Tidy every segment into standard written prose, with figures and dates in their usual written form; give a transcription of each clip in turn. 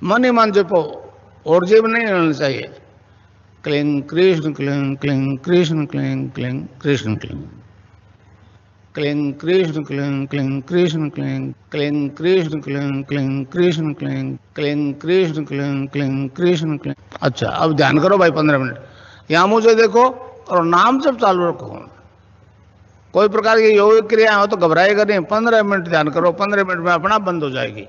मन ही मन जपो और जीव नहीं लेना चाहिए। Cling Krishna cling cling Krishna cling cling Krishna cling cling Krishna cling cling Krishna cling cling Krishna cling cling Krishna cling cling Krishna cling cling Krishna cling. अच्छा, अब ध्यान करो भाई 15 मिनट। यहां मुझे देखो और नाम जब चालू रखो। कोई प्रकार की योग क्रिया हो तो घबराएगा नहीं। 15 मिनट ध्यान करो, 15 मिनट में अपना बंद हो जाएगी।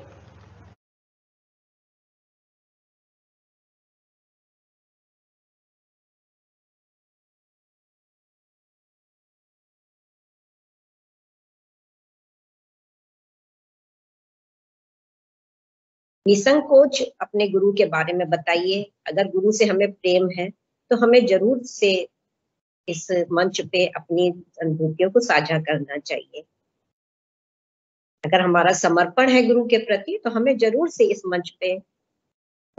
निसंकोच अपने गुरु के बारे में बताइए। अगर गुरु से हमें प्रेम है तो हमें जरूर से इस मंच पे अपनी अनुभूतियों को साझा करना चाहिए। अगर हमारा समर्पण है गुरु के प्रति तो हमें जरूर से इस मंच पे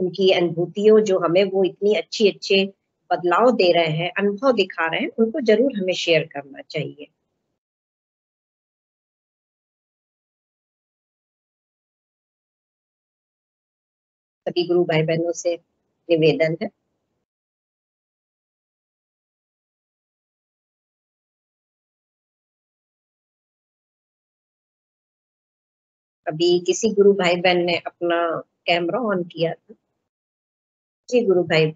उनकी अनुभूतियों, जो हमें वो इतनी अच्छी अच्छे बदलाव दे रहे हैं, अनुभव दिखा रहे हैं, उनको जरूर हमें शेयर करना चाहिए। सभी गुरु भाई बहनों से निवेदन है। अभी किसी गुरु भाई बहन ने अपना कैमरा ऑन किया था। जी गुरु भाई।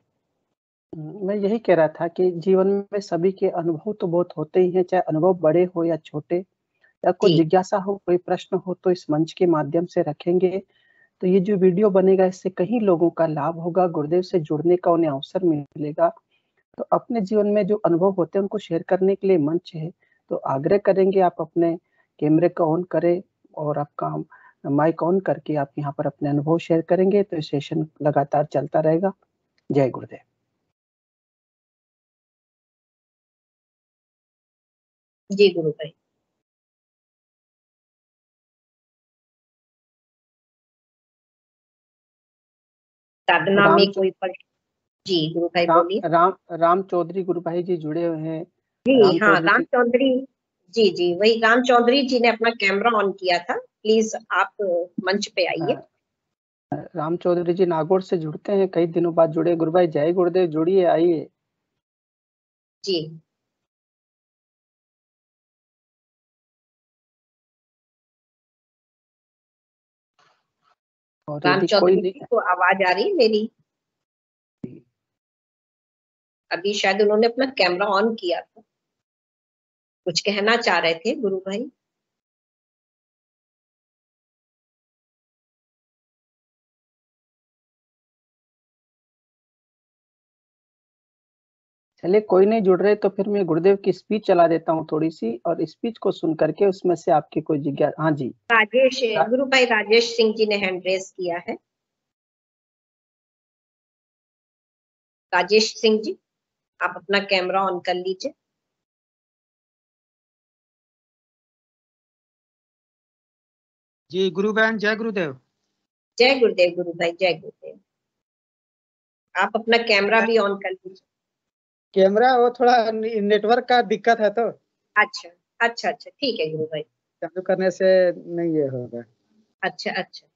मैं यही कह रहा था कि जीवन में सभी के अनुभव तो बहुत होते ही हैं, चाहे अनुभव बड़े हो या छोटे, या कोई जिज्ञासा हो, कोई प्रश्न हो, तो इस मंच के माध्यम से रखेंगे तो ये जो वीडियो बनेगा इससे कई लोगों का लाभ होगा, गुरुदेव से जुड़ने का उन्हें अवसर मिलेगा। तो अपने जीवन में जो अनुभव होते हैं उनको शेयर करने के लिए मंच है। तो आग्रह करेंगे आप अपने कैमरे को ऑन करें और आपका माइक ऑन करके आप यहाँ पर अपने अनुभव शेयर करेंगे तो सेशन लगातार चलता रहेगा। जय गुरुदेव। जी गुरु भाई। साधना में कोई जी गुरु भाई बोलिए। राम चौधरी गुरु भाई जी जुड़े हुए हैं। जी हाँ, राम चौधरी जी जी, वही राम चौधरी जी ने अपना कैमरा ऑन किया था। प्लीज आप मंच पे आइए। राम चौधरी जी नागौर से जुड़ते हैं, कई दिनों बाद जुड़े। गुरु भाई जय गुरुदेव, जुड़िए, आइए। जी राम चौधरी जी को आवाज आ रही मेरी? अभी शायद उन्होंने अपना कैमरा ऑन किया था, कुछ कहना चाह रहे थे गुरु भाई। चलिए, कोई नहीं जुड़ रहे तो फिर मैं गुरुदेव की स्पीच चला देता हूँ थोड़ी सी, और स्पीच को सुन करके उसमें से आपकी कोई जिज्ञासा। हाँ जी, राजेश गुरु भाई राजेश सिंह जी ने हैंड रेस किया है। राजेश सिंह जी, आप अपना कैमरा ऑन कर लीजिए। जी गुरु बहन, जय गुरुदेव। जय गुरुदेव गुरु भाई, जय गुरुदेव। आप अपना कैमरा भी ऑन कर लीजिए। कैमरा वो थोड़ा नेटवर्क का दिक्कत है तो। अच्छा अच्छा अच्छा, ठीक है गुरु भाई। चालू करने से नहीं ये होगा। अच्छा अच्छा।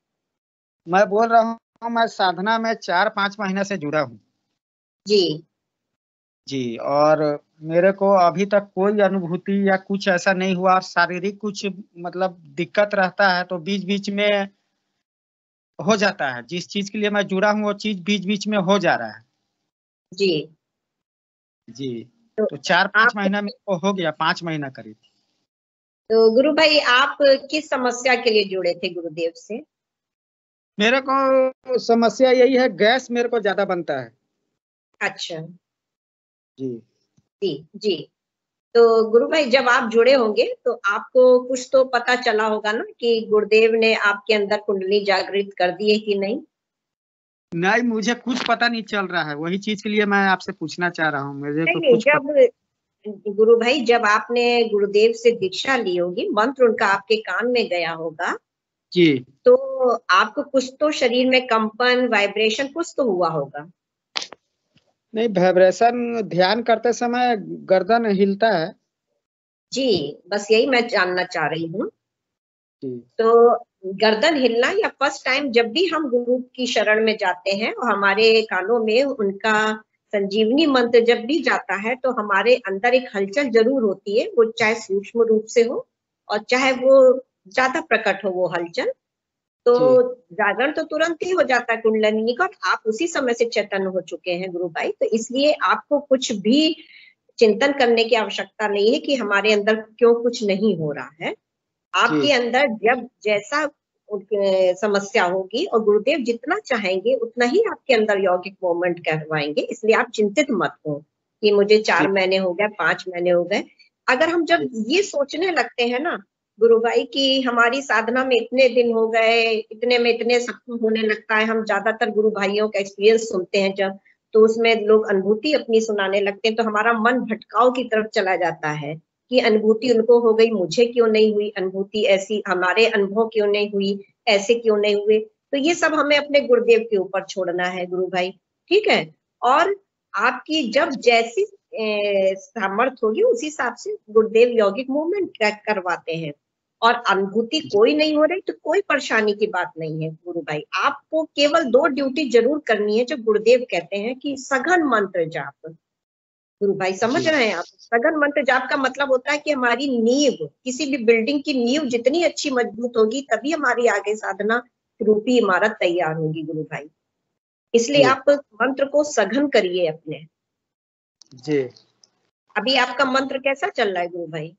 मैं बोल रहा हूँ, मैं साधना में 4-5 महीने से जुड़ा हूँ जी जी, और मेरे को अभी तक कोई अनुभूति या कुछ ऐसा नहीं हुआ। शारीरिक कुछ मतलब दिक्कत रहता है तो बीच बीच में हो जाता है। जिस चीज के लिए मैं जुड़ा हूँ वो चीज बीच बीच में हो जा रहा है। जी जी, तो 4-5 महीना मेरे को हो गया, 5 महीना करीब। तो गुरु भाई आप किस समस्या के लिए जुड़े थे गुरुदेव से? मेरे को समस्या यही है, गैस मेरे को ज्यादा बनता है। अच्छा जी जी जी। तो गुरु भाई जब आप जुड़े होंगे तो आपको कुछ तो पता चला होगा ना कि गुरुदेव ने आपके अंदर कुंडली जागृत कर दी है कि नहीं? नहीं, मुझे कुछ पता नहीं चल रहा है। वही चीज के लिए मैं आपसे पूछना चाह रहा हूँ। मुझे नहीं, कुछ जब गुरु भाई जब आपने गुरुदेव से दीक्षा ली होगी, मंत्र उनका आपके कान में गया होगा जी, तो आपको कुछ तो शरीर में कंपन, वाइब्रेशन कुछ तो हुआ होगा। नहीं, वाइब्रेशन ध्यान करते समय गर्दन हिलता है। जी बस यही मैं जानना चाह रही हूँ। जी। तो गर्दन हिलना, या फर्स्ट टाइम जब भी हम गुरु की शरण में जाते हैं और हमारे कानों में उनका संजीवनी मंत्र जब भी जाता है तो हमारे अंदर एक हलचल जरूर होती है, वो चाहे सूक्ष्म रूप से हो और चाहे वो ज्यादा प्रकट हो वो हलचल। तो जागरण तो तुरंत ही हो जाता है कुंडलिनी का, आप उसी समय से चैतन्य हो चुके हैं गुरु भाई। तो इसलिए आपको कुछ भी चिंतन करने की आवश्यकता नहीं है कि हमारे अंदर क्यों कुछ नहीं हो रहा है। आपके अंदर जब जैसा समस्या होगी और गुरुदेव जितना चाहेंगे उतना ही आपके अंदर यौगिक मूवमेंट करवाएंगे। इसलिए आप चिंतित मत हो कि मुझे 4 महीने हो गए, 5 महीने हो गए। अगर हम जब ये सोचने लगते हैं ना गुरु भाई कि हमारी साधना में इतने दिन हो गए, इतने में इतने सब होने लगता है, हम ज्यादातर गुरु भाइयों का एक्सपीरियंस सुनते हैं जब, तो उसमें लोग अनुभूति अपनी सुनाने लगते हैं तो हमारा मन भटकाव की तरफ चला जाता है कि अनुभूति उनको हो गई, मुझे क्यों नहीं हुई अनुभूति ऐसी, हमारे अनुभव क्यों नहीं हुई, ऐसे क्यों नहीं हुए। तो ये सब हमें अपने गुरुदेव के ऊपर छोड़ना है गुरु भाई, ठीक है। और आपकी जब जैसी सामर्थ्य होगी उसी हिसाब से गुरुदेव यौगिक मूवमेंट करवाते हैं। और अनुभूति कोई नहीं हो रही तो कोई परेशानी की बात नहीं है गुरु भाई। आपको केवल 2 ड्यूटी जरूर करनी है जो गुरुदेव कहते हैं कि सघन मंत्र जाप। गुरु भाई समझ रहे हैं आप? सघन मंत्र जाप का मतलब होता है कि हमारी नींव, किसी भी बिल्डिंग की नींव जितनी अच्छी मजबूत होगी तभी हमारी आगे साधना रूपी इमारत तैयार होगी गुरु भाई। इसलिए आप मंत्र को सघन करिए अपने। जी। अभी आपका मंत्र कैसा चल रहा है गुरु भाई?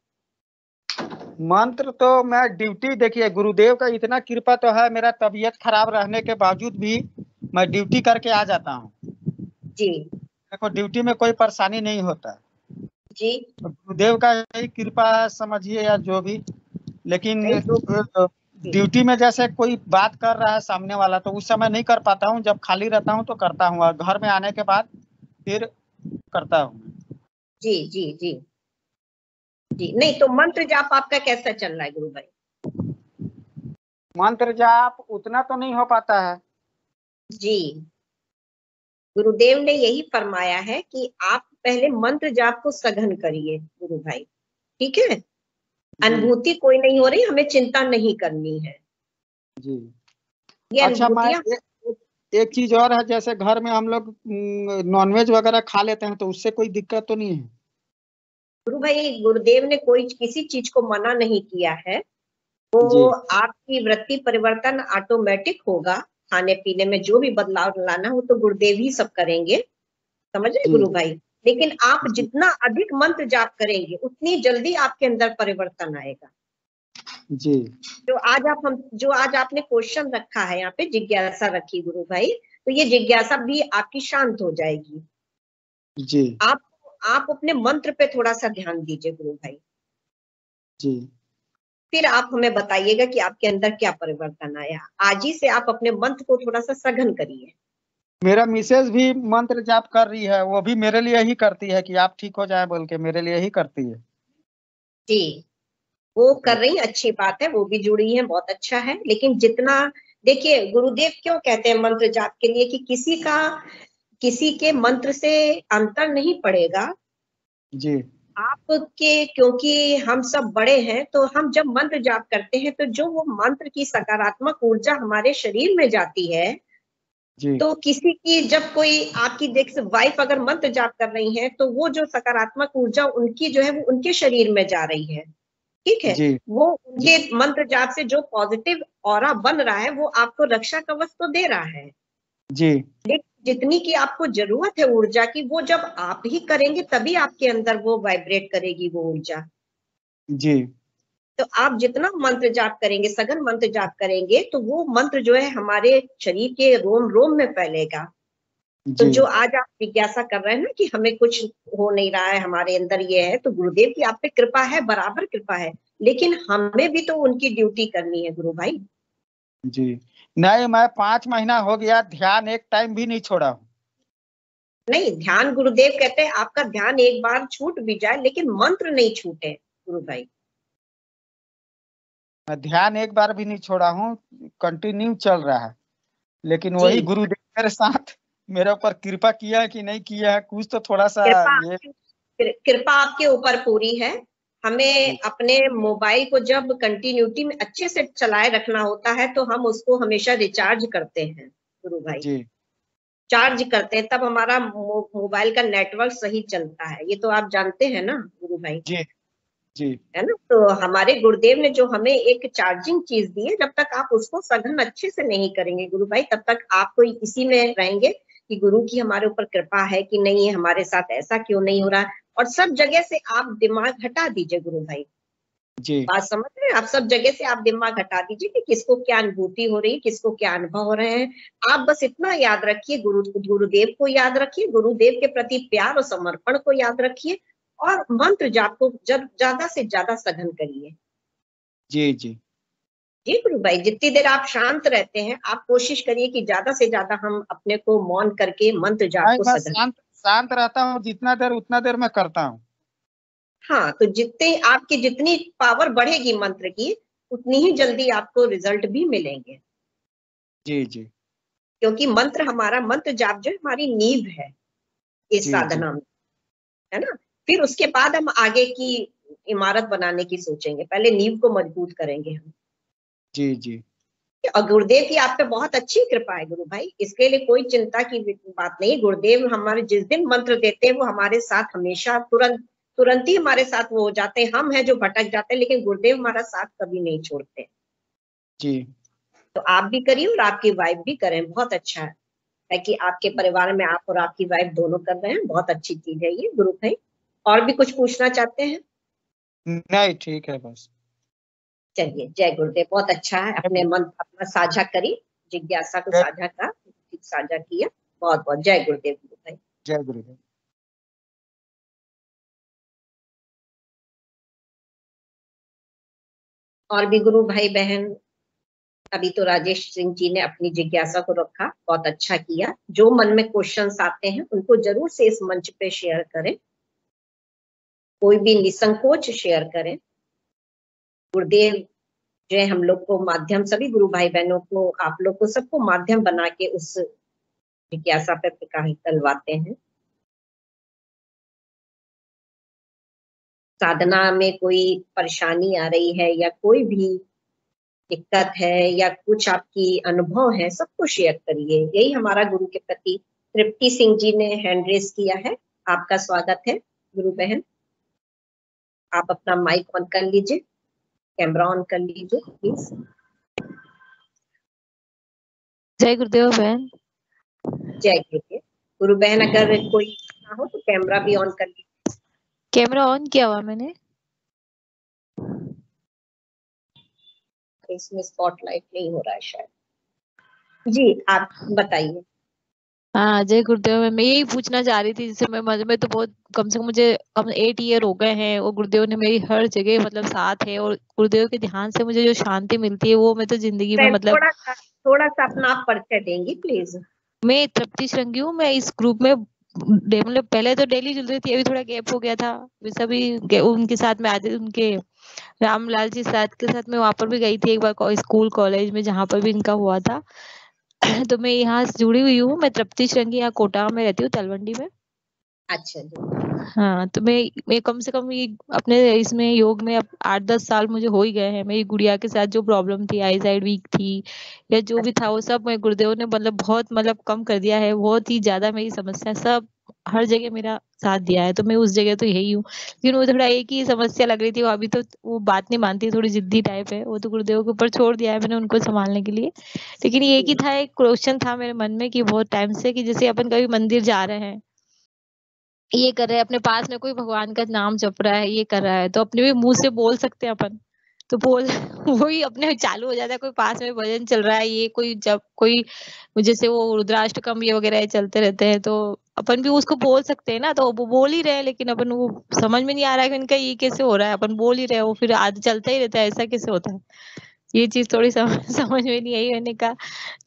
मंत्र तो मैं ड्यूटी, देखिए गुरुदेव का इतना कृपा तो है, मेरा तबीयत खराब रहने के बावजूद भी मैं ड्यूटी करके आ जाता हूँ जी। देखो ड्यूटी में कोई परेशानी नहीं होता जी। तो गुरुदेव का यही कृपा समझिए या जो भी। लेकिन ड्यूटी में जैसे कोई बात कर रहा है सामने वाला तो उस समय नहीं कर पाता हूँ, जब खाली रहता हूँ तो करता हूँ, और घर में आने के बाद फिर करता हूँ। जी जी जी जी। नहीं तो मंत्र जाप आपका कैसा चल रहा है गुरु भाई? मंत्र जाप उतना तो नहीं हो पाता है जी। गुरुदेव ने यही फरमाया है कि आप पहले मंत्र जाप को सघन करिए गुरु भाई, ठीक है। अनुभूति कोई नहीं हो रही, हमें चिंता नहीं करनी है जी। ये अच्छा, मैं अनुभूतियां। एक चीज और है, जैसे घर में हम लोग नॉनवेज वगैरह खा लेते हैं तो उससे कोई दिक्कत तो नहीं है? गुरु भाई गुरुदेव ने कोई किसी चीज को मना नहीं किया है, वो आपकी वृत्ति परिवर्तन ऑटोमेटिक होगा। खाने पीने में जो भी बदलाव लाना हो तो गुरुदेव ही सब करेंगे, समझ रहे गुरु भाई। लेकिन आप जितना अधिक मंत्र जाप करेंगे उतनी जल्दी आपके अंदर परिवर्तन आएगा। जी। जो आज आपने क्वेश्चन रखा है यहाँ पे, जिज्ञासा रखी गुरु भाई, तो ये जिज्ञासा भी आपकी शांत हो जाएगी। जी। आप अपने मंत्र पे थोड़ा सा ध्यान दीजिए गुरु भाई जी। फिर आप हमें बताइएगा कि आपके अंदर क्या परिवर्तन आया। आज ही से आप अपने मंत्र को थोड़ा सा सघन करिए। मेरा मिसेज भी मंत्र जाप कर रही है, वो भी मेरे लिए ही करती है कि आप ठीक हो जाए बोल के, मेरे लिए ही करती है। जी, वो कर रही, अच्छी बात है, वो भी जुड़ी है, बहुत अच्छा है। लेकिन जितना, देखिए गुरुदेव क्यों कहते हैं मंत्र जाप के लिए कि किसी के मंत्र से अंतर नहीं पड़ेगा जी। आपके, क्योंकि हम सब बड़े हैं। तो हम जब मंत्र जाप करते हैं तो जो वो मंत्र की सकारात्मक ऊर्जा हमारे शरीर में जाती है, जी। तो किसी की, जब कोई आपकी देख से वाइफ अगर मंत्र जाप कर रही है तो वो जो सकारात्मक ऊर्जा उनकी जो है वो उनके शरीर में जा रही है, ठीक है। जी। वो उनके मंत्र जाप से जो पॉजिटिव ऑरा बन रहा है वो आपको रक्षा कवच तो दे रहा है। जी। लेकिन जितनी की आपको जरूरत है ऊर्जा की, वो जब आप ही करेंगे तभी आपके अंदर वो वाइब्रेट करेगी वो ऊर्जा। जी। तो आप जितना मंत्र जाप करेंगे, सघन मंत्र जाप करेंगे, तो वो मंत्र जो है हमारे शरीर के रोम रोम में फैलेगा। तो जो आज आप जिज्ञासा कर रहे हैं ना कि हमें कुछ हो नहीं रहा है, हमारे अंदर ये है, तो गुरुदेव की आप पे कृपा है, बराबर कृपा है। लेकिन हमें भी तो उनकी ड्यूटी करनी है गुरु भाई। जी। नहीं, मैं 5 महीना हो गया ध्यान एक टाइम भी नहीं छोड़ा हूँ। नहीं, ध्यान गुरुदेव कहते हैं आपका ध्यान एक बार छूट भी जाए लेकिन मंत्र नहीं छूटे गुरु भाई। मैं ध्यान एक बार भी नहीं छोड़ा हूँ, कंटिन्यू चल रहा है। लेकिन वही गुरुदेव मेरे साथ, मेरे ऊपर कृपा किया है कि नहीं किया है, कुछ तो थोड़ा सा कृपा आपके ऊपर पूरी है। हमें अपने मोबाइल को जब कंटिन्यूटी में अच्छे से चलाए रखना होता है तो हम उसको हमेशा रिचार्ज करते हैं गुरु भाई। जी चार्ज करते हैं तब हमारा मोबाइल का नेटवर्क सही चलता है, ये तो आप जानते हैं ना गुरु भाई। जी जी है ना, तो हमारे गुरुदेव ने जो हमें एक चार्जिंग चीज दी है, जब तक आप उसको सघन अच्छे से नहीं करेंगे गुरु भाई, तब तक आप तो इसी में रहेंगे कि गुरु की हमारे ऊपर कृपा है कि नहीं है, हमारे साथ ऐसा क्यों नहीं हो रहा। और सब जगह से आप दिमाग हटा दीजिए गुरु भाई, जी बात समझ रहे हैं आप, सब जगह से आप दिमाग हटा दीजिए कि किसको क्या अनुभूति हो रही है, किसको क्या अनुभव हो रहे हैं। आप बस इतना याद रखिए, गुरुदेव को याद रखिए, गुरुदेव के प्रति प्यार और समर्पण को याद रखिए, और मंत्र जाप को जब ज्यादा से ज्यादा सघन करिए। जी जी जी गुरु भाई, जितनी देर आप शांत रहते हैं आप कोशिश करिए कि ज्यादा से ज्यादा हम अपने को मौन करके मंत्र जाप को मैं सघन। शांत शांत रहता हूँ, जितना देर उतना देर मैं करता हूँ। हाँ, तो जितने आपकी जितनी पावर बढ़ेगी मंत्र की, उतनी ही जल्दी आपको रिजल्ट भी मिलेंगे। जी जी क्योंकि मंत्र जाप जो हमारी नींव है इस जी जी साधना में, है ना। फिर उसके बाद हम आगे की इमारत बनाने की सोचेंगे, पहले नींव को मजबूत करेंगे हम। जी जी और गुरुदेव की आप पे बहुत अच्छी कृपा है गुरु भाई, इसके लिए कोई चिंता की बात नहीं। गुरुदेव हमारे जिस दिन मंत्र देते हैं वो हमारे साथ हमेशा तुरंत ही हमारे साथ वो हो जाते हैं। हम हैं जो भटक जाते हैं, लेकिन गुरुदेव हमारा साथ कभी नहीं छोड़ते। जी तो आप भी करिए और आपकी वाइफ भी करें, बहुत अच्छा है कि आपके परिवार में आप और आपकी वाइफ दोनों कर रहे हैं, बहुत अच्छी चीज है ये गुरु भाई। और भी कुछ पूछना चाहते हैं? नहीं, ठीक है बस। चलिए, जय गुरुदेव, बहुत अच्छा है, अपने मन अपना साझा करी, जिज्ञासा को जय साझा का साझा किया, बहुत बहुत जय गुरुदेव गुरु भाई। जय गुरुदेव। और भी गुरु भाई बहन, अभी तो राजेश सिंह जी ने अपनी जिज्ञासा को रखा, बहुत अच्छा किया। जो मन में क्वेश्चंस आते हैं उनको जरूर से इस मंच पे शेयर करें, कोई भी निसंकोच शेयर करें। गुरुदेव जो है हम लोग को माध्यम, सभी गुरु भाई बहनों को, आप लोग को सबको माध्यम बना के उस जिज्ञासा पे प्रकाश डलवाते हैं। साधना में कोई परेशानी आ रही है या कोई भी दिक्कत है या कुछ आपकी अनुभव है, सबको शेयर करिए, यही हमारा गुरु के प्रति। तृप्ति सिंह जी ने हैंड रेस किया है, आपका स्वागत है गुरु बहन। आप अपना माइक ऑन कर लीजिए, कैमरा ऑन कर लीजिए प्लीज। जय गुरुदेव बहन। जय गुरुदेव। गुरु बहन अगर कोई ना हो तो कैमरा भी ऑन कर लीजिए। कैमरा ऑन किया हुआ मैंने। इसमें स्पॉटलाइट नहीं हो रहा है शायद। जी आप बताइए। हाँ, जय गुरुदेव। मैं यही पूछना चाह रही थी, जैसे मैं तो बहुत कम से कम मुझे 8 ईयर हो गए हैं, और गुरुदेव ने मेरी हर जगह मतलब साथ है, और गुरुदेव के ध्यान से मुझे जो शांति मिलती है वो मैं तो जिंदगी में मतलब। थोड़ा सा अपना आप परिचय देंगी प्लीज। मैं तृप्ति श्रृंगी हूँ। मैं इस ग्रुप में मतलब पहले तो डेली जुड़ रही थी, अभी थोड़ा गैप हो गया था। सभी उनके साथ में आते, उनके रामलाल जी साथ के साथ मैं वहां पर भी गई थी एक बार, स्कूल कॉलेज में जहाँ पर भी इनका हुआ था। तो मैं यहाँ से जुड़ी हुई हूँ। मैं तृप्ति श्रृंगी यहाँ कोटा में रहती हूँ, तलवंडी में। अच्छा जी। हाँ, तो मैं कम से कम ये अपने इसमें योग में अब 8-10 साल मुझे हो ही गए हैं। मेरी गुड़िया के साथ जो प्रॉब्लम थी, आई साइड वीक थी या जो भी था, वो सब मैं गुरुदेव ने मतलब बहुत मतलब कम कर दिया है। बहुत ही ज्यादा मेरी समस्या सब हर जगह मेरा साथ दिया है, तो मैं उस जगह तो यही हूँ। लेकिन वो थोड़ा एक ही समस्या लग रही थी, वो अभी तो वो बात नहीं मानती, थोड़ी जिद्दी टाइप है, वो तो गुरुदेव के ऊपर छोड़ दिया है मैंने उनको संभालने के लिए। लेकिन ये एक ही था, एक क्वेश्चन था मेरे मन में कि बहुत टाइम से, कि जैसे अपन कभी मंदिर जा रहे हैं, ये कर रहे हैं, अपने पास में कोई भगवान का नाम जप रहा है, ये कर रहा है, तो अपने भी मुंह से बोल सकते हैं अपन, तो बोल वही अपने चालू हो जाता है। कोई पास में भजन चल रहा है, ये कोई जब कोई जैसे वो रुद्राष्टकम ये वगैरह चलते रहते हैं, तो अपन भी उसको बोल सकते हैं ना। तो वो बोल ही रहे हैं, लेकिन अपन वो समझ में नहीं आ रहा है कि इनका ये कैसे हो रहा है। अपन बोल ही रहे हैं, वो फिर आज चलता ही रहता है, ऐसा कैसे होता है? ये चीज थोड़ी समझ में नहीं आई। मैंने कहा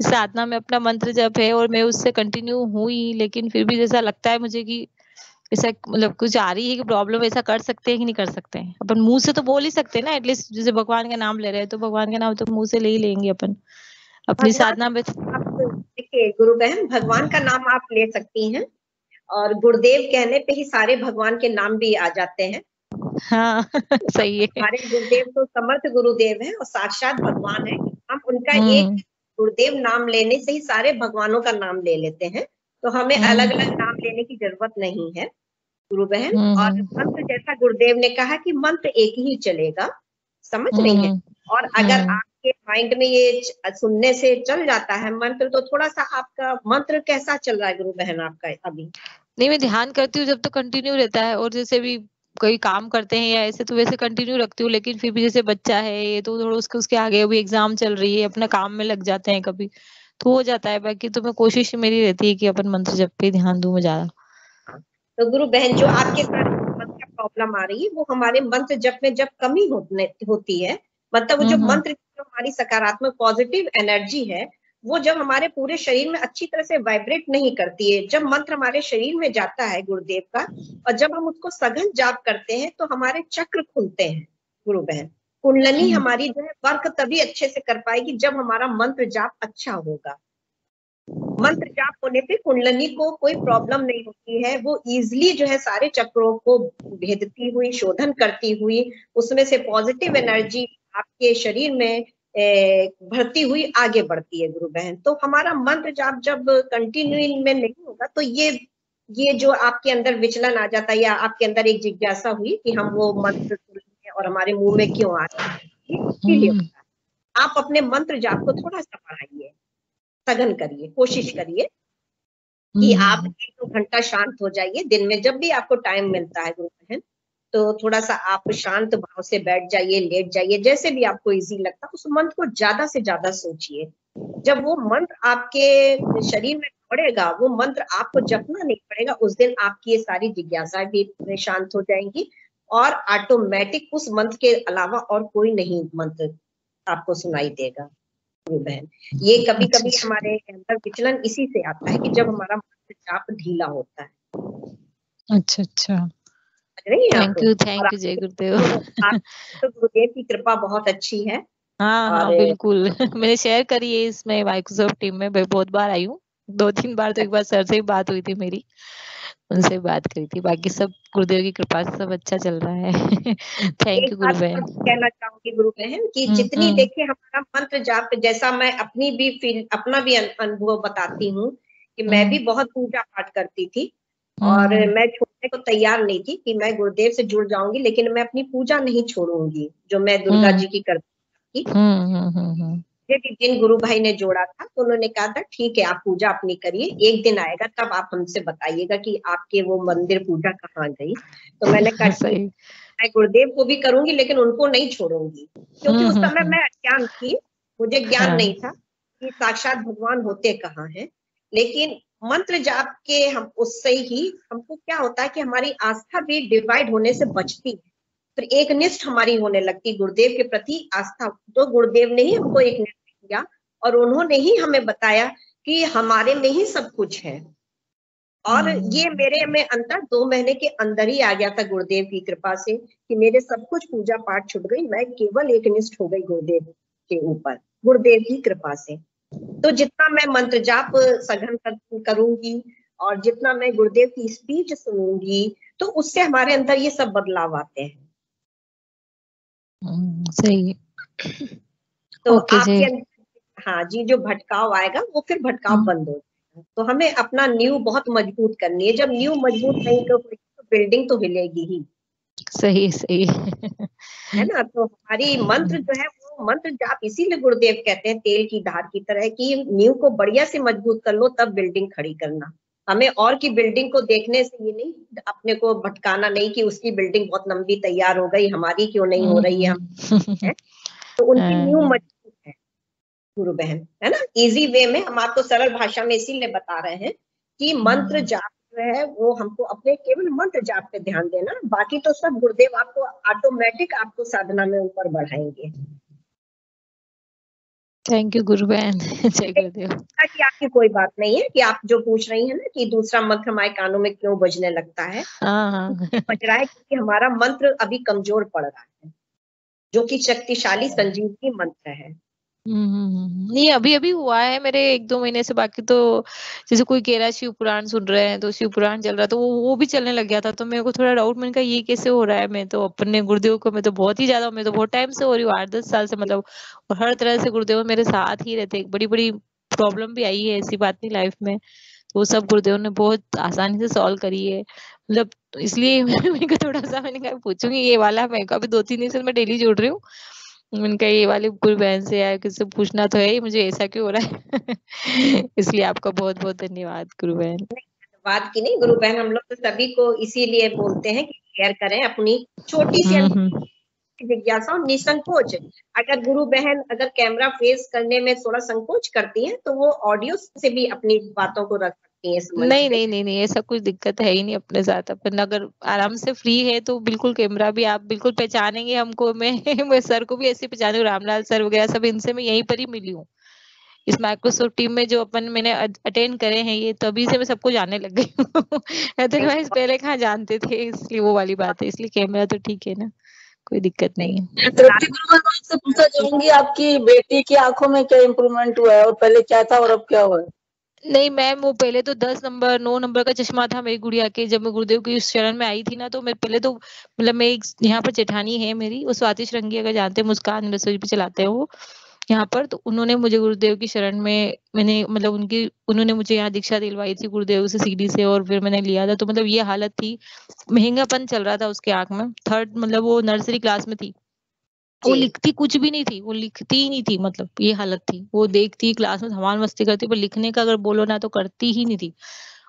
साधना में अपना मंत्र जप है और मैं उससे कंटिन्यू हुई, लेकिन फिर भी जैसा लगता है मुझे कि ऐसा मतलब कुछ आ रही है कि प्रॉब्लम, ऐसा कर सकते हैं कि नहीं कर सकते हैं? अपन मुंह से तो बोल ही सकते हैं ना, एटलीस्ट जैसे भगवान का नाम ले रहे हैं तो भगवान का नाम तो मुंह से ले ही लेंगे अपन अपनी साधना में। देखिए गुरु बहन, भगवान का नाम आप ले सकती हैं, और गुरुदेव कहने पे ही सारे भगवान के नाम भी आ जाते हैं। हाँ सही है। हमारे गुरुदेव तो समर्थ गुरुदेव है और साक्षात भगवान है। हम उनका एक गुरुदेव नाम लेने से ही सारे भगवानों का नाम ले लेते हैं, तो हमें अलग अलग नाम लेने की जरूरत नहीं है गुरु बहन। और मंत्र जैसा गुरुदेव ने कहा कि मंत्र एक ही चलेगा, समझ रही है। और अगर आपके माइंड में ये सुनने से चल जाता है मंत्र, तो थोड़ा सा आपका मंत्र कैसा चल रहा है गुरु बहन आपका अभी? नहीं, मैं ध्यान करती हूँ जब तक कंटिन्यू रहता है, और जैसे भी कोई काम करते हैं या ऐसे तो वैसे कंटिन्यू रखती हूँ, लेकिन फिर भी जैसे बच्चा है ये तो थोड़ा उसके आगे अभी एग्जाम चल रही है, अपने काम में लग जाते हैं कभी, तो हो जाता है। बाकी तो मैं कोशिश मेरी रहती है कि अपन मंत्र जप पे ध्यान दूं मैं ज्यादा। तो गुरु बहन जो आपके साथ समस्या प्रॉब्लम आ रही है, वो हमारे मंत्र जप में जब कमी होती है, मतलब वो जो मंत्र जो हमारी सकारात्मक पॉजिटिव एनर्जी है, वो जब हमारे पूरे शरीर में अच्छी तरह से वाइब्रेट नहीं करती है, जब मंत्र हमारे शरीर में जाता है गुरुदेव का, और जब हम उसको सघन जाप करते हैं, तो हमारे चक्र खुलते हैं गुरु बहन। कुंडलनी हमारी जो है वर्क तभी अच्छे से कर पाएगी जब हमारा मंत्र जाप अच्छा होगा। मंत्र जाप होने से कुंडलनी को कोई प्रॉब्लम नहीं होती है, वो इजिली जो है सारे चक्रों को भेदती हुई, शोधन करती हुई, उसमें से पॉजिटिव एनर्जी आपके शरीर में भरती हुई आगे बढ़ती है गुरु बहन। तो हमारा मंत्र जाप जब कंटिन्यू में नहीं होगा, तो ये जो आपके अंदर विचलन आ जाता है, या आपके अंदर एक जिज्ञासा हुई कि हम वो मंत्र सुन रहे हैं और हमारे मुंह में क्यों आ रहा है, ये इसीलिए होता है। आप अपने मंत्र जाप को थोड़ा सा बढ़ाइए, सघन करिए, कोशिश करिए कि आप 1-2 घंटा शांत हो जाइए दिन में, जब भी आपको टाइम मिलता है गुरु बहन, तो थोड़ा सा आप शांत भाव से बैठ जाइए, लेट जाइए, जैसे भी आपको इजी लगता है, उस मंत्र को ज्यादा से ज्यादा सोचिए। जब वो मंत्र आपके शरीर में पड़ेगा, वो मंत्र आपको जपना नहीं पड़ेगा, उस दिन आपकी ये सारी जिज्ञासा भी शांत हो जाएंगी, और ऑटोमेटिक उस मंत्र के अलावा और कोई नहीं मंत्र आपको सुनाई देगा गुरु बहन। ये कभी कभी हमारे अंदर विचलन इसी से आता है कि जब हमारा मंत्र जाप ढीला होता है। अच्छा समझ रही हैं आप? थैंक यू जय गुरुदेव। तो गुरुदेव की कृपा बहुत अच्छी है। हाँ बिल्कुल। मैंने शेयर करी है इसमें माइक्रोसॉफ्ट टीम में, मैं बहुत बार आई हूँ, 2-3 बार तो एक बार सर से ही बात हुई थी मेरी, उनसे बात करी थी, बाकी सब गुरुदेव की कृपा से सब अच्छा चल रहा है। थैंक यू गुरु बहन। कहना चाहूंगी गुरु बहन कि जितनी देखिए हमारा मंत्र जाप, जैसा मैं अपना भी अनुभव बताती हूँ कि मैं भी बहुत पूजा पाठ करती थी, और मैं छोड़ने को तैयार नहीं थी कि मैं गुरुदेव से जुड़ जाऊंगी, लेकिन मैं अपनी पूजा नहीं छोड़ूंगी जो मैं दुर्गा जी की करती थी। जिन गुरु भाई ने जोड़ा था, तो उन्होंने कहा था ठीक है आप पूजा अपनी करिए, एक दिन आएगा तब आप हमसे बताइएगा कि आपके वो मंदिर पूजा कहाँ गई। तो मैंने कहा मैं गुरुदेव को भी करूंगी, लेकिन उनको नहीं छोड़ूंगी, क्योंकि उस समय मैं अज्ञान थी, मुझे ज्ञान नहीं था कि साक्षात भगवान होते कहाँ हैं। लेकिन मंत्र जाप के हम उससे ही हमको क्या होता है कि हमारी आस्था भी डिवाइड होने से बचती है, फिर एक निष्ठ हमारी होने लगती गुरुदेव के प्रति आस्था। तो गुरुदेव ने ही हमको एक निष्ठ किया, और उन्होंने ही हमें बताया कि हमारे में ही सब कुछ है। और ये मेरे में अंतर 2 महीने के अंदर ही आ गया था गुरुदेव की कृपा से, कि मेरे सब कुछ पूजा पाठ छूट गई, मैं केवल एक निष्ठ हो गई गुरुदेव के ऊपर, गुरुदेव की कृपा से। तो जितना मैं मंत्र जाप सघन करूंगी, और जितना मैं गुरुदेव की स्पीच सुनूंगी, तो उससे हमारे अंदर ये सब बदलाव आते हैं। सही। तो आपके अंदर हाँ जी, जो भटकाव आएगा वो फिर भटकाव बंद हो जाएगा। तो हमें अपना नींव बहुत मजबूत करनी है, जब नींव मजबूत नहीं तो बिल्डिंग तो हिलेगी ही। सही है ना? तो हमारी मंत्र जो है, वो मंत्र जाप इसीलिए गुरुदेव कहते हैं तेल की धार की तरह, कि नींव को बढ़िया से मजबूत कर लो तब बिल्डिंग खड़ी करना। हमें और की बिल्डिंग को देखने से ये नहीं, अपने को भटकाना नहीं कि उसकी बिल्डिंग बहुत लंबी तैयार हो गई, हमारी क्यों नहीं हो रही है, है? तो उनकी नींव मजबूत है गुरु बहन, है ना? इजी वे में हम आपको सरल भाषा में इसीलिए बता रहे हैं कि मंत्र जाप जो है वो हमको अपने केवल मंत्र जाप पे ध्यान देना, बाकी तो सब गुरुदेव आपको ऑटोमेटिक आपको साधना में ऊपर बढ़ाएंगे। थैंक यू गुरु बहन। जय गुरुदेव। कि आपकी कोई बात नहीं है कि आप जो पूछ रही है ना कि दूसरा मंत्र हमारे कानों में क्यों बजने लगता है, बज रहा है क्योंकि हमारा मंत्र अभी कमजोर पड़ रहा है, जो कि शक्तिशाली संजीवनी मंत्र है। नहीं अभी अभी हुआ है मेरे 1-2 महीने से। बाकी तो जैसे कोई कह रहा है शिव पुराण सुन रहे हैं, तो शिव पुराण चल रहा है, तो वो भी चलने लग गया था। तो मेरे को थोड़ा डाउट, मैंने कहा ये कैसे हो रहा है? मैं तो अपने गुरुदेव को, मैं तो बहुत ही ज्यादा, मैं तो बहुत टाइम से हो रही हूँ, 8-10 साल से मतलब। और हर तरह से गुरुदेव मेरे साथ ही रहते हैं। बड़ी बड़ी प्रॉब्लम भी आई है, ऐसी बात नहीं लाइफ में, तो वो सब गुरुदेव ने बहुत आसानी से सॉल्व करी है मतलब। तो इसलिए मेरे को थोड़ा सा, मैंने कहा पूछूंगी ये वाला। मैं अभी 2-3 दिन से मैं डेली जुड़ रही हूँ। मैंने कहा ये वाली गुरु बहन से या किसी से पूछना तो है ही, मुझे ऐसा क्यों हो रहा है। इसलिए आपका बहुत बहुत धन्यवाद गुरु बहन। बात की नहीं गुरु बहन, हम लोग तो सभी को इसीलिए बोलते हैं कि शेयर करें अपनी छोटी सी जिज्ञासा और निसंकोच। अगर गुरु बहन अगर कैमरा फेस करने में थोड़ा संकोच करती हैं, तो वो ऑडियो से भी अपनी बातों को रख सकती हैं इस मंच नहीं पे। नहीं नहीं नहीं, ऐसा कुछ दिक्कत है ही नहीं अपने साथ। अपन अगर आराम से फ्री है तो बिल्कुल कैमरा भी आप बिल्कुल पहचानेंगे हमको। मैं सर को भी ऐसे पहचानू, रामलाल सर वगैरह सब, इनसे मैं यहीं पर ही मिली हूँ। इस माइक्रोसॉफ्ट टीम में जो अपन मैंने अटेंड करे हैं ये, तभी से मैं सबको जानने लग गई हूँ। अदरवाइज पहले कहाँ जानते थे, इसलिए वो वाली बात है। इसलिए कैमरा तो ठीक है ना, कोई दिक्कत नहीं है। तृप्ति गुरु, मैं आपसे पूछना चाहूंगी, आपकी बेटी की आंखों में क्या इम्प्रूवमेंट हुआ है, और पहले क्या था और अब क्या हुआ है? नहीं मैम, वो पहले तो 10 नंबर 9 नंबर का चश्मा था मेरी गुड़िया के। जब मैं गुरुदेव की शरण में आई थी ना, तो मैं पहले तो मतलब, मैं एक यहाँ पर जेठानी है मेरी, वो स्वाति श्रृंगी, अगर जानते हैं, मुस्कान रसोई पे चलाते हैं वो यहाँ पर। तो उन्होंने मुझे गुरुदेव की शरण में, मैंने मतलब उन्होंने मुझे यहाँ दीक्षा दिलवाई थी गुरुदेव से, सीडी से, और फिर मैंने लिया था। तो मतलब ये हालत थी, महंगापन चल रहा था उसके आंख में। थर्ड मतलब वो नर्सरी क्लास में थी, वो लिखती कुछ भी नहीं थी, वो लिखती ही नहीं थी, मतलब ये हालत थी। वो देखती क्लास में धमाल मस्ती करती, पर लिखने का अगर बोलो ना तो करती ही नहीं थी।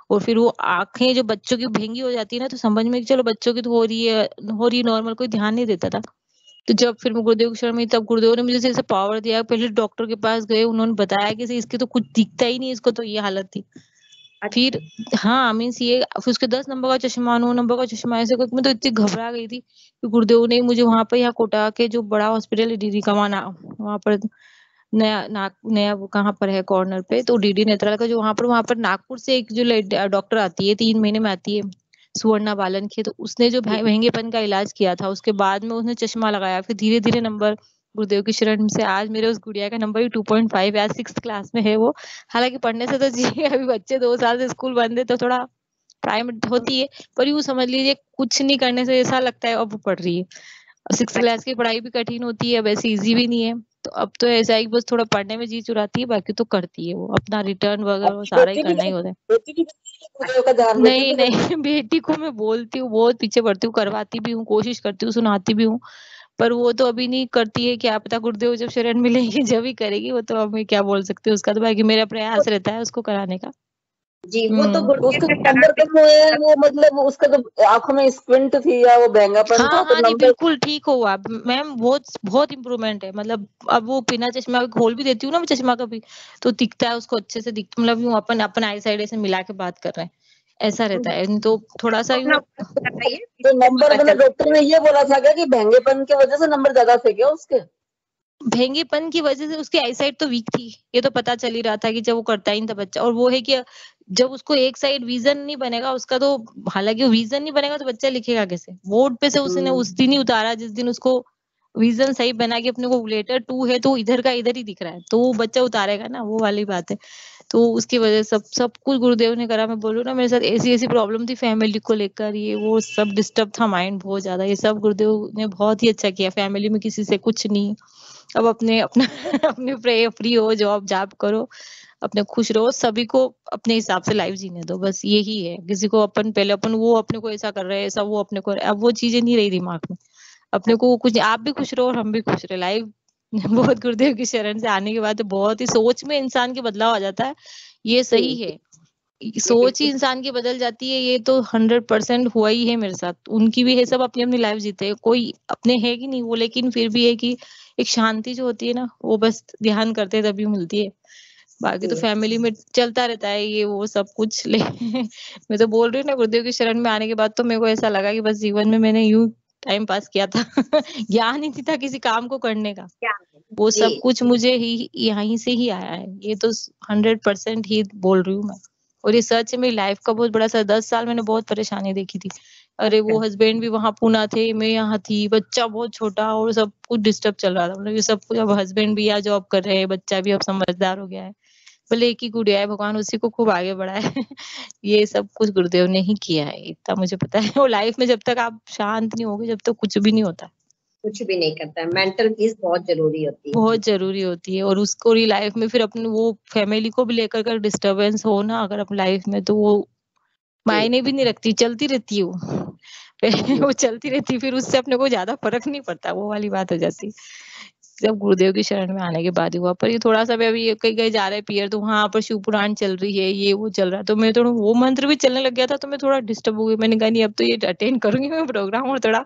और फिर वो आंखें जो बच्चों की भेंगी हो जाती है ना, तो समझ में कि चलो बच्चों की तो हो रही है नॉर्मल, कोई ध्यान नहीं देता था। तो जब फिर मैं गुरुदेव की शरण में, तब गुरुदेव ने मुझे ऐसे पावर दिया। पहले डॉक्टर के पास गए, उन्होंने बताया कि इसके तो कुछ दिखता ही नहीं, इसको तो ये हालत थी। फिर हाँ मीन्स ये, फिर उसके 10 नंबर का चश्मा, 9 नंबर का चश्मा, ऐसे करके मैं तो इतनी घबरा गई थी कि गुरुदेव ने मुझे वहां पर, यहाँ कोटा के जो बड़ा हॉस्पिटल है डीडी कमाना, वहां पर नया वो कहाँ पर है कॉर्नर पे, तो डीडी नेत्राल का जो वहां पर नागपुर से एक जो डॉक्टर आती है, 3 महीने में आती है, सुवर्णा बालन की। तो उसने जो महंगेपन का इलाज किया था, उसके बाद में उसने चश्मा लगाया। फिर धीरे धीरे नंबर गुरुदेव की शरण से, आज मेरे उस गुड़िया का नंबर भी 2.5 है, आज 6th क्लास में है वो। हालांकि पढ़ने से तो जी अभी बच्चे 2 साल से स्कूल बंद है, तो थोड़ा टाइम होती है, पर यूँ समझ लीजिए कुछ नहीं करने से ऐसा लगता है अब वो पढ़ रही है। 6th क्लास की पढ़ाई भी कठिन होती है, वैसे इजी भी नहीं है। तो अब तो ऐसा है कि बस थोड़ा पढ़ने में जी चुराती है, बाकी तो करती है वो, अपना रिटर्न वगैरह सारा ही करना ही होता है। बेटी की गुरुदेव का ध्यान नहीं नहीं, बेटी को मैं बोलती हूँ, बहुत पीछे पड़ती हूँ, करवाती भी हूँ, कोशिश करती हूँ, सुनाती भी हूँ, पर वो तो अभी नहीं करती है। क्या पता गुरुदेव जब शरण मिलेगी जब ही करेगी, वो तो अब मैं क्या बोल सकती हूँ उसका। तो बाकी मेरा प्रयास रहता है उसको कराने का। जी, वो तो उसके नंबर कम हुए हैं, वो मतलब उसका तो आंखों में स्क्विंट थी या वो बहंगापन था, तो हाँ नहीं बिल्कुल ठीक हुआ मैम, बहुत बहुत इम्प्रूवमेंट है। मतलब अब वो बिना चश्मा खोल भी देती हूँ ना मैं चश्मा कभी, तो दिखता है उसको अच्छे से, दिख मतलब यूँ अपन अपन आई साइड ऐसे मिला के बात कर रहे हैं, ऐसा रहता है। तो थोड़ा सा यूँ तो नंबर मतलब डॉक्टर ने ये बोला था क्या कि बहंगेपन की वजह से नंबर ज्यादा थे क्या उसके? भेंगेपन की वजह से उसकी आईसाइट तो वीक थी, ये तो पता चल ही रहा था कि जब वो करता ही नहीं था बच्चा। और वो है कि जब उसको एक साइड विजन नहीं बनेगा उसका, तो हालांकि विजन नहीं बनेगा तो बच्चा लिखेगा कैसे? बोर्ड पे से उसने उस दिन ही उतारा जिस दिन उसको विजन सही बना के अपने को लेटर 2 है तो इधर का इधर ही दिख रहा है, तो वो बच्चा उतारेगा ना, वो वाली बात है। तो उसकी वजह सब कुछ गुरुदेव ने करा। मैं बोलूँ ना, मेरे साथ ऐसी प्रॉब्लम थी फैमिली को लेकर, ये वो सब डिस्टर्ब था माइंड बहुत ज्यादा, ये सब गुरुदेव ने बहुत ही अच्छा किया। फैमिली में किसी से कुछ नहीं, अब अपने अपना अपने फ्री हो, जॉब करो, अपने खुश रहो, सभी को अपने हिसाब से लाइफ जीने दो, बस यही है। किसी को अपन पहले अपन वो अपने को ऐसा कर रहे हैं, ऐसा वो अपने को, अब वो चीजें नहीं रही दिमाग में। अपने को कुछ, आप भी खुश रहो और हम भी खुश रहे। लाइफ बहुत गुरुदेव की शरण से आने के बाद बहुत ही सोच में इंसान के बदलाव आ जाता है, ये सही है। सोच ही इंसान की बदल जाती है, ये तो 100% हुआ ही है मेरे साथ। उनकी भी है, सब अपनी अपनी लाइफ जीते हैं, कोई अपने है कि नहीं वो, लेकिन फिर भी है कि एक शांति जो होती है ना, वो बस ध्यान करते तभी मिलती है। बाकी तो फैमिली में चलता रहता है ये वो सब कुछ ले मैं तो बोल रही हूँ ना, गुरुदेव की शरण में आने के बाद तो मेरे को ऐसा लगा कि बस जीवन में मैंने यूं टाइम पास किया था ज्ञान ही नहीं था किसी काम को करने का, वो सब कुछ मुझे ही यहीं से ही आया है, ये तो 100% ही बोल रही हूँ मैं। और ये सच है, मेरी लाइफ का बहुत बड़ा सा 10 साल मैंने बहुत परेशानी देखी थी अरे वो हस्बैंड भी वहाँ पूना थे, मैं यहाँ थी, बच्चा बहुत छोटा और सब कुछ डिस्टर्ब चल रहा था। मतलब ये सब कुछ, अब हस्बैंड भी यहाँ जॉब कर रहे हैं, बच्चा भी अब समझदार हो गया है, भले एक ही गुड़िया है, भगवान उसी को खूब आगे बढ़ाए। ये सब कुछ गुरुदेव ने ही किया है, इतना मुझे पता है। और लाइफ में जब तक आप शांत नहीं होगे, जब तक कुछ भी नहीं होता, कुछ भी नहीं करता है। मेंटल पीस बहुत जरूरी होती है। बहुत जरूरी होती है। और उसको लाइफ में फिर अपने वो फैमिली को भी लेकर कर डिस्टरबेंस हो ना अगर अपनी लाइफ में, तो वो मायने भी नहीं रखती, चलती रहती है वो चलती रहती, फिर उससे अपने को ज्यादा फर्क नहीं पड़ता, वो वाली बात हो जाती। जब गुरुदेव की शरण में आने के बाद हुआ, पर ये थोड़ा सा भी अभी कहीं कहीं जा रहे हैं पियर, तो वहां पर शिव पुराण चल रही है, ये वो चल रहा है, तो मैं थोड़ा वो मंत्र भी चलने लग गया था, तो मैं थोड़ा डिस्टर्ब हो गई। मैंने कहा नहीं, अब तो ये अटेंड करूंगी मैं प्रोग्राम, और थोड़ा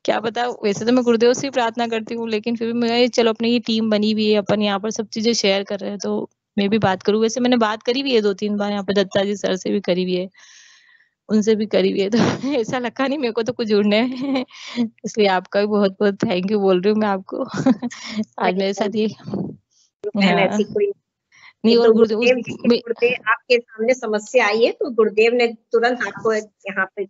क्या पता, वैसे तो मैं गुरुदेव से ही प्रार्थना करती हूँ, लेकिन फिर भी मैं चलो अपनी ये टीम बनी हुई है, अपन यहाँ पर सब चीजें शेयर कर रहे हैं, तो मैं भी बात करूँ। वैसे मैंने बात करी हुई है 2-3 बार, यहाँ पे दत्ता जी सर से भी करी हुई है, उनसे भी करी हुई है, तो ऐसा लगा नहीं मेरे को तो कुछ जुड़ने में। इसलिए आपका भी बहुत बहुत थैंक यू बोल रही हूँ मैं आपको। आज मेरे साथ ये बहन ऐसी कोई नहीं, और तो गुरुदेव गुरुदेव आपके सामने समस्या आई है तो गुरुदेव ने तुरंत आपको यहाँ पे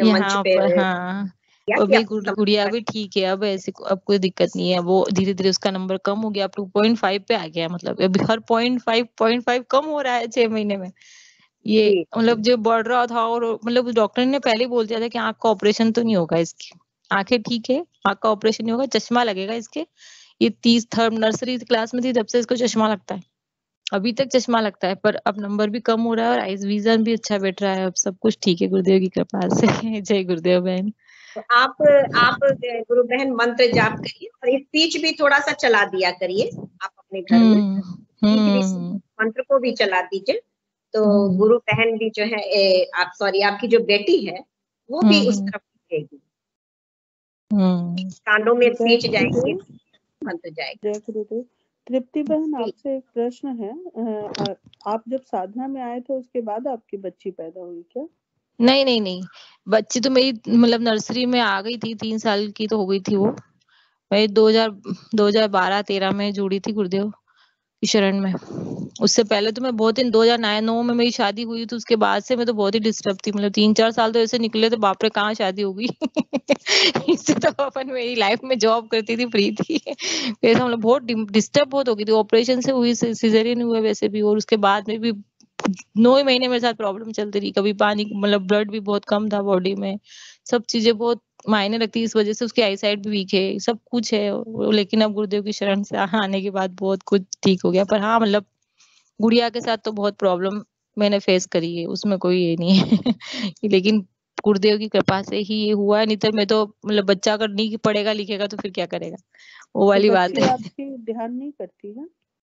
मंच पे हाँ, किया और कि मेरी आपको गुड़िया भी ठीक है, अब ऐसी अब कोई दिक्कत नहीं है। वो धीरे धीरे उसका नंबर कम हो गया, अब 2.5 पे आ गया, मतलब अभी हर 0.5 कम हो रहा है 6 महीने में। ये जी। मतलब जो बढ़ रहा था, और मतलब डॉक्टर ने पहले ही बोल दिया था कि आंख का ऑपरेशन तो नहीं होगा इसकी, आंखें ठीक है, आंख का ऑपरेशन नहीं होगा, चश्मा लगेगा इसके। ये 30 थर्ड नर्सरी क्लास में थी तब से इसको चश्मा लगता है, अभी तक चश्मा लगता है, पर अब नंबर भी कम हो रहा है और आइज विजन भी अच्छा बैठ रहा है, अब सब कुछ ठीक है गुरुदेव की कृपा से। जय गुरुदेव बहन। तो आप गुरु बहन मंत्र जाप करिए और स्पीच भी थोड़ा सा चला दिया करिए आप अपने घर में, स्पीच भी मंत्र को भी चला दीजिए, तो गुरु बहन भी जो है आप सॉरी आपकी जो बेटी है वो भी उस तरफ जाएगी, कानों में स्पीच जाएंगे, मंत्र जाएगा। जय गुरुदेव। तृप्ति बहन, आपसे एक प्रश्न है, आप जब साधना में आए थे उसके बाद आपकी बच्ची पैदा हुई क्या? नहीं, बच्ची तो मेरी मतलब नर्सरी में आ गई थी, 3 साल की तो हो गई थी वो। मैं 2012-13 में जुड़ी थी गुरुदेव की शरण में। उससे पहले तो मैं बहुत दिन 2009 में मेरी शादी हुई, तो उसके बाद से मैं तो बहुत ही डिस्टर्ब थी, मतलब 3-4 साल तो ऐसे निकले तो बाप रे कहाँ शादी होगी। इससे तो अपन मेरी लाइफ में जॉब करती थी, फ्री थी, वैसे मतलब बहुत डिस्टर्ब बहुत हो गई थी। ऑपरेशन से हुई, सिजेरियन हुआ वैसे भी, और उसके बाद में भी 9 महीने मेरे साथ प्रॉब्लम चलती रही, कभी पानी मतलब ब्लड भी बहुत कम था बॉडी में, सब चीजें बहुत मायने रखती, इस वजह से उसकी आई साइट भी वीक है, सब कुछ है। लेकिन अब गुरुदेव की शरण से आने के बाद बहुत कुछ ठीक हो गया। पर हाँ, मतलब गुड़िया के साथ तो बहुत प्रॉब्लम मैंने फेस करी है, उसमें कोई ये नहीं है। लेकिन गुरुदेव की कृपा से ही ये हुआ है, नहीं तो मैं तो मतलब बच्चा अगर नहीं पढ़ेगा लिखेगा तो फिर क्या करेगा, वो वाली बात है। आपकी ध्यान नहीं करती है?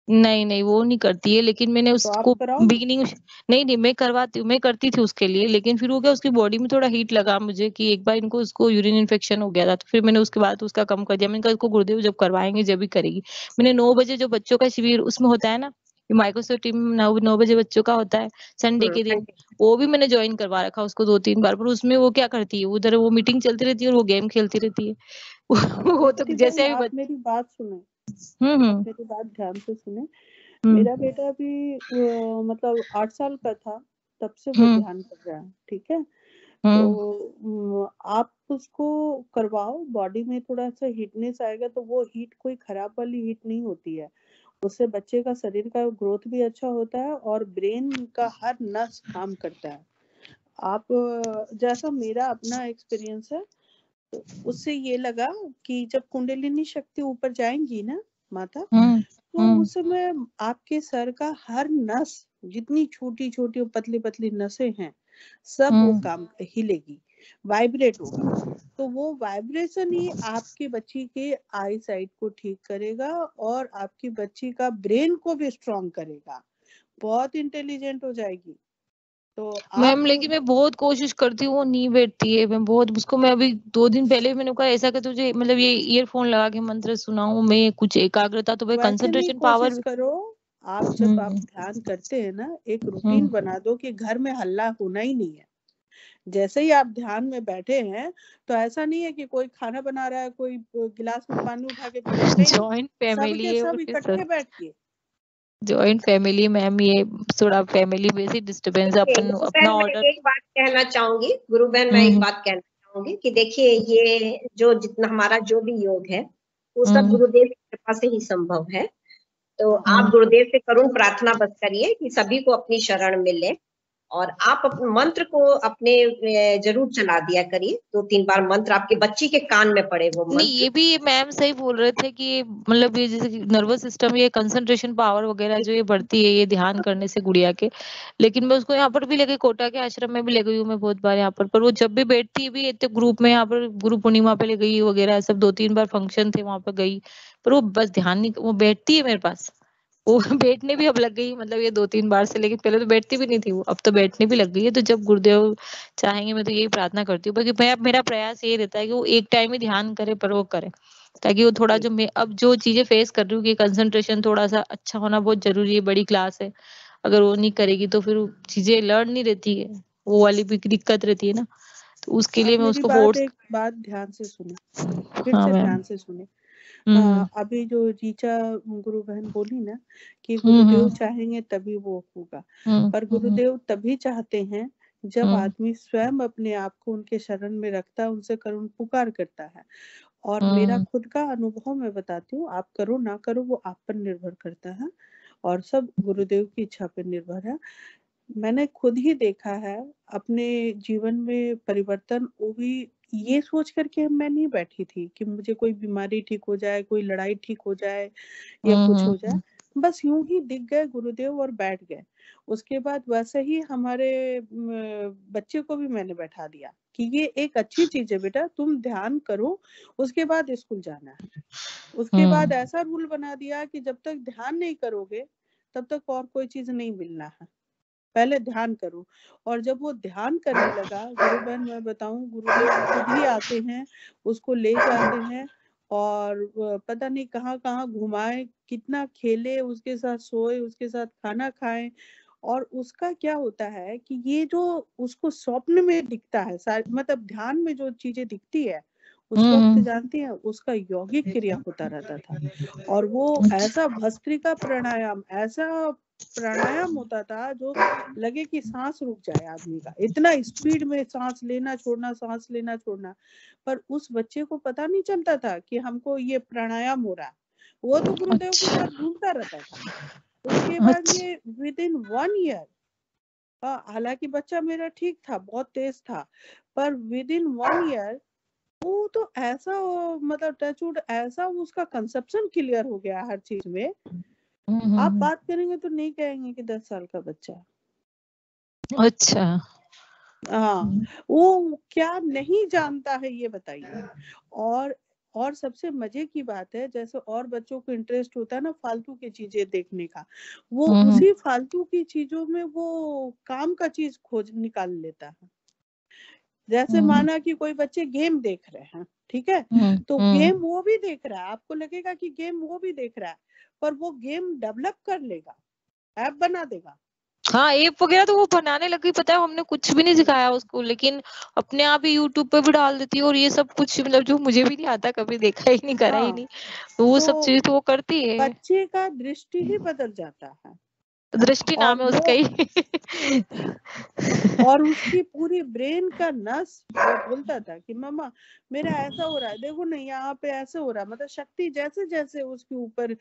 नहीं वो नहीं करती है, लेकिन मैंने उसको बिगिनिंग नहीं मैं करवाती हूँ, मैं करती थी उसके लिए, लेकिन फिर वो क्या उसकी बॉडी में थोड़ा हीट लगा मुझे कि एक बार उसको यूरिन इन्फेक्शन हो गया था, तो फिर मैंने उसके बाद उसका कम कर दिया। मैंने कहा इसको गुरुदेव जब करवाएंगे जब भी करेगी। मैंने 9 बजे जो बच्चों का शिविर उसमें होता है ना, माइक्रोसॉफ्ट टीम 9 बजे बच्चों का होता है संडे के दिन, वो भी मैंने ज्वाइन करवा रखा उसको 2-3 बार। पर उसमें वो क्या करती है, उधर वो मीटिंग चलती रहती है और वो गेम खेलती रहती है। वो तो जैसे आप मेरी बात सुने, मेरी बात ध्यान से सुने। मेरा बेटा भी मतलब 8 साल का था तब से वो ध्यान कर रहा है, ठीक है। तो आप उसको करवाओ, बॉडी में थोड़ा सा हीटनेस आएगा, तो वो हीट कोई खराब वाली हीट नहीं होती है, उससे बच्चे का शरीर का ग्रोथ भी अच्छा होता है और ब्रेन का हर नस काम करता है। आप जैसा मेरा अपना एक्सपीरियंस है, तो उससे ये लगा कि जब कुंडलिनी शक्ति ऊपर जाएंगी ना माता, तो उस समय आपके सर का हर नस, जितनी छोटी छोटी पतली पतली नसें हैं, सब वो काम हिलेगी, वाइब्रेट होगी। तो वो वाइब्रेशन ही आपकी बच्ची के आई साइट को ठीक करेगा और आपकी बच्ची का ब्रेन को भी स्ट्रॉन्ग करेगा, बहुत इंटेलिजेंट हो जाएगी। तो मैम लेकिन मैं बहुत कोशिश करती हूँ, वो नहीं बैठती है। मैं बहुत उसको, मैं अभी 2 दिन पहले मैंने कहा ऐसा कि तुझे मतलब ये ईयरफोन लगा के मंत्र सुनाऊं मैं, कुछ एकाग्रता तो भाई कंसंट्रेशन पावर करो। आप जब आप ध्यान करते हैं ना, एक रूटीन बना दो कि घर में हल्ला होना ही नहीं है। जैसे ही आप ध्यान में बैठे हैं तो ऐसा नहीं है कि कोई खाना बना रहा है, कोई गिलास में पानी उठा के पी रहा है, जॉइंट फैमिली है, सब इकट्ठे बैठिए। जॉइंट फैमिली मैम, ये थोड़ा फैमिली बेसिक डिस्टरबेंस अपन अपना ऑर्डर। एक बात कहना चाहूंगी गुरु बहन, मैं एक बात कहना चाहूंगी कि देखिए ये जो जितना हमारा जो भी योग है वो सब गुरुदेव की कृपा से ही संभव है। तो आप गुरुदेव से करुण प्रार्थना बस करिए कि सभी को अपनी शरण मिले, और आप अपने मंत्र को अपने जरूर चला दिया करिए, 2-3 बार मंत्र आपके बच्ची के कान में पड़े वो मंत्र। नहीं, ये भी मैम सही बोल रहे थे कि मतलब ये जैसे नर्वस सिस्टम, ये कंसंट्रेशन पावर वगैरह जो ये बढ़ती है ये ध्यान करने से गुड़िया के। लेकिन मैं उसको यहाँ पर भी ले गई, कोटा के आश्रम में भी ले गई हूँ मैं बहुत बार यहाँ पर वो जब भी बैठती भी तो ग्रुप में यहाँ पर गुरु पूर्णिमा पे ले गई वगैरह, सब 2-3 बार फंक्शन थे वहां पर गई, पर वो बस ध्यान नहीं, वो बैठती है मेरे पास, वो बैठने भी अब लग गई, मतलब ये 2-3 बार से, लेकिन पहले तो बैठती भी नहीं थी वो, अब तो बैठने भी लग गई है। तो जब गुरुदेव चाहेंगे, मैं तो यही प्रार्थना करती हूँ, बाकी मेरा प्रयास ये रहता है कि वो एक टाइम ही ध्यान करे, पर वो करे, ताकि वो थोड़ा जो मैं अब जो चीजें फेस कर रही हूँ कि कंसंट्रेशन थोड़ा सा अच्छा होना बहुत जरूरी है, बड़ी क्लास है, अगर वो नहीं करेगी तो फिर चीजें लर्न नहीं रहती है, वो वाली भी दिक्कत रहती है ना, तो उसके लिए मैं उसको फोर्स। एक बात ध्यान से सुने, फिर हाँ से मैम। ध्यान से सुने। अभी जो रीचा गुरु बहन बोली ना कि गुरुदेव चाहेंगे तभी वो होगा, पर गुरुदेव तभी चाहते हैं जब आदमी स्वयं अपने आप को उनके शरण में रखता है, उनसे करुण पुकार करता है। और मेरा खुद का अनुभव मैं बताती हूँ, आप करो ना करो वो आप पर निर्भर करता है और सब गुरुदेव की इच्छा पर निर्भर है। मैंने खुद ही देखा है अपने जीवन में परिवर्तन, वो भी ये सोच करके मैं नहीं बैठी थी कि मुझे कोई बीमारी ठीक हो जाए, कोई लड़ाई ठीक हो जाए या कुछ हो जाए, बस यूं ही दिख गए गुरुदेव और बैठ गए। उसके बाद वैसे ही हमारे बच्चे को भी मैंने बैठा दिया कि ये एक अच्छी चीज है बेटा, तुम ध्यान करो, उसके बाद स्कूल जाना है। उसके बाद ऐसा रूल बना दिया कि जब तक ध्यान नहीं करोगे तब तक और कोई चीज नहीं मिलना है, पहले ध्यान करो। और जब वो ध्यान करने लगा, गुरु बहन मैं बताऊं, गुरुदेव खुद ही आते हैं, उसको ले जाते हैं और पता नहीं कहाँ कहाँ घुमाए, कितना खेले उसके साथ, सोए उसके साथ, खाना खाए। और उसका क्या होता है कि ये जो उसको स्वप्न में दिखता है, मतलब ध्यान में जो चीजें दिखती है उस वक्त जानती है उसका यौगिक क्रिया होता रहता था। और वो ऐसा भस्त्रिका प्राणायाम, ऐसा प्राणायाम होता था जो लगे कि सांस रुक जाए आदमी का, इतना स्पीड में सांस लेना छोड़ना, सांस लेना छोड़ना। पर उस बच्चे को पता नहीं चलता था कि हमको ये प्राणायाम हो रहा है, वो तो गुरुदेव के साथ घूमता रहता था। उसके बाद ये विदिन 1 ईयर, हालांकि बच्चा मेरा ठीक था, बहुत तेज था, पर विदिन 1 ईयर वो तो ऐसा, मतलब टचवुड, ऐसा उसका कंसेप्शन क्लियर हो गया हर चीज में। आप बात करेंगे तो नहीं कहेंगे कि 10 साल का बच्चा। अच्छा। हाँ, वो क्या नहीं जानता है ये बताइए। और सबसे मजे की बात है, जैसे और बच्चों को इंटरेस्ट होता है ना फालतू की चीजें देखने का, वो उसी फालतू की चीजों में वो काम का चीज खोज निकाल लेता है। जैसे माना कि कोई बच्चे गेम देख रहे हैं, ठीक है, तो गेम वो भी देख रहा है, आपको लगेगा कि गेम वो भी देख रहा है, पर वो गेम डेवलप कर लेगा, ऐप बना देगा। हाँ, ऐप वगैरह तो वो बनाने लगी, पता है हमने कुछ भी नहीं सिखाया उसको, लेकिन अपने आप ही यूट्यूब पे भी डाल देती है, और ये सब कुछ मतलब जो मुझे भी नहीं आता, कभी देखा ही नहीं, करा ही नहीं, वो सब चीज तो वो करती है। बच्चे का दृष्टि ही बदल जाता है, दृष्टि नाम है उसका ही। और उसकी पूरी ब्रेन का नस, वो बोलता था कि मम्मा मेरा ऐसा हो रहा है, देखो नहीं यहाँ पे ऐसे हो रहा है, मतलब शक्ति जैसे जैसे उसके ऊपर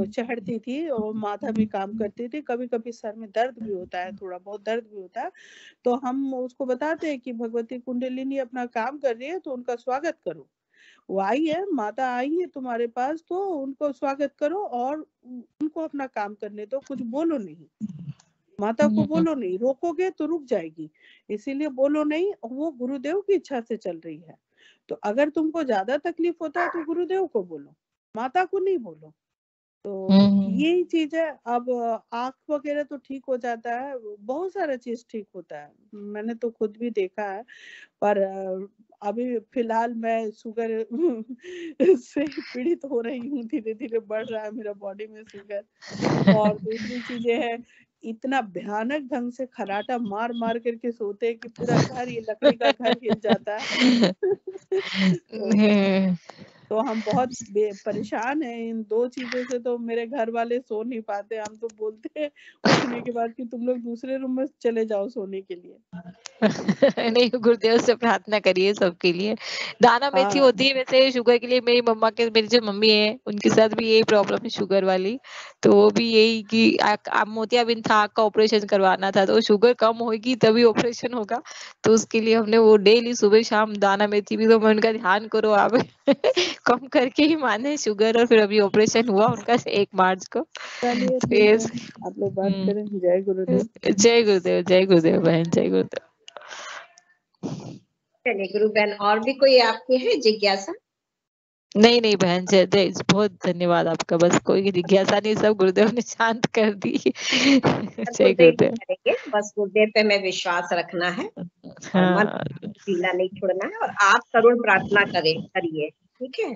चढ़ती थी और माथा भी काम करती थी, कभी कभी सर में दर्द भी होता है, थोड़ा बहुत दर्द भी होता है, तो हम उसको बताते हैं कि भगवती कुंडलिनी अपना काम कर रही है तो उनका स्वागत करो, वो आई है, माता आई है तुम्हारे पास, तो उनको स्वागत करो और उनको अपना काम करने दो, कुछ बोलो नहीं, माता को बोलो नहीं, रोकोगे तो रुक जाएगी, इसीलिए बोलो नहीं, वो गुरुदेव की इच्छा से चल रही है। तो अगर तुमको ज्यादा तकलीफ होता है तो गुरुदेव को बोलो, माता को नहीं बोलो। तो यही चीज है। अब आंख वगैरह तो ठीक हो जाता है, बहुत सारा चीज ठीक होता है, मैंने तो खुद भी देखा है। पर अभी फिलहाल मैं शुगर से पीड़ित हो रही हूँ, धीरे धीरे बढ़ रहा है मेरा बॉडी में शुगर। और दूसरी चीजें है, इतना भयानक ढंग से खराटा मार मार करके सोते हैं कि पूरा घर, ये लकड़ी का घर हिल जाता है। तो तो हम बहुत परेशान हैं इन 2 चीजों से। तो मेरे घर वाले सो नहीं पाते, हम तो बोलते हैं उठने के बाद कि तुम लोग दूसरे रूम में चले जाओ सोने के लिए। नहीं, गुरुदेव से प्रार्थना करिए सबके लिए। दाना मेथी हाँ। होती है वैसे शुगर के लिए। मेरी जो मम्मी है उनके साथ भी यही प्रॉब्लम है शुगर वाली। तो वो भी यही कि मोतियाबिंद था, आँख का ऑपरेशन करवाना था, तो शुगर कम होगी तभी ऑपरेशन होगा। तो उसके लिए हमने वो डेली सुबह शाम दाना मेथी भी, तो मैं उनका ध्यान करो आप कम करके ही माने शुगर। और फिर अभी ऑपरेशन हुआ उनका 1 मार्च को। चलिए तो ठीक ये है, आप लोग बात करें। जय गुरुदेव। जय गुरुदेव, जय गुरुदेव बहन, जय गुरुदेव। चलिए गुरु बहन, और भी कोई आपकी है जिज्ञासा? नहीं बहन, जय जय, बहुत धन्यवाद आपका। बस कोई जिज्ञासा नहीं, सब गुरुदेव ने शांत कर दी। जय गुरुदेव गुरुदेव। करेंगे, बस गुरुदेव पे हमें विश्वास रखना है और मन हाँ, ढीला नहीं छोड़ना है, और आप करुण प्रार्थना करिए, ठीक है?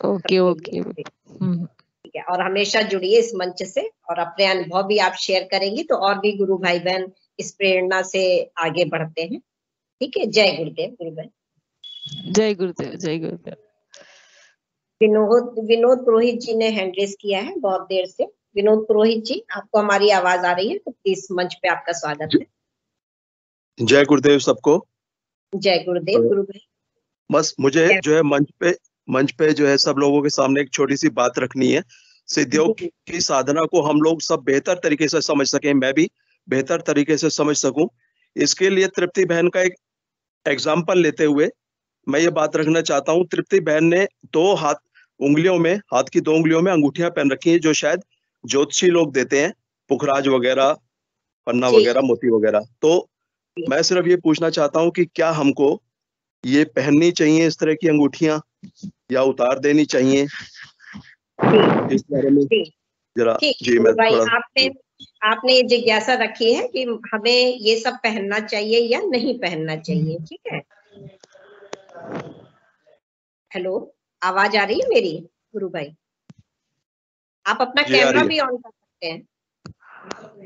ओके सबके लिए, ओके। ठीक है। और हमेशा जुड़िए इस मंच से, और अपने अनुभव भी आप शेयर करेंगी तो और भी गुरु भाई बहन इस प्रेरणा से आगे बढ़ते हैं। ठीक है, जय गुरुदेव गुरु बहन। जय गुरुदेव, जय गुरुदेव। विनोद पुरोहित जी ने हैंड रेस किया है बहुत देर से। विनोद पुरोहित जी, आपको हमारी आवाज आ रही है तो प्लीज मंच पे आपका स्वागत है। जय गुरुदेव सबको। जय गुरुदेव गुरु भाई। बस मुझे जो है मंच पे जो है सब लोगों के सामने एक छोटी सी बात रखनी है। सिद्धियों की साधना को हम लोग सब बेहतर तरीके से समझ सकें, मैं भी बेहतर तरीके से समझ सकूं, इसके लिए तृप्ति बहन का एक एग्जाम्पल लेते हुए मैं ये बात रखना चाहता हूँ। तृप्ति बहन ने हाथ की 2 उंगलियों में अंगूठियां पहन रखी हैं, जो शायद ज्योतिषी लोग देते हैं, पुखराज वगैरह, पन्ना वगैरह, मोती वगैरह। तो मैं सिर्फ ये पूछना चाहता हूँ कि क्या हमको ये पहननी चाहिए इस तरह की अंगूठियां, या उतार देनी चाहिए? इस बारे में जरा जी मैं भाई, थोड़ा आपने ये जिज्ञासा रखी है कि हमें ये सब पहनना चाहिए या नहीं पहनना चाहिए, ठीक है? हेलो, आवाज आ रही है मेरी गुरु भाई? आप अपना कैमरा भी ऑन कर सकते हैं।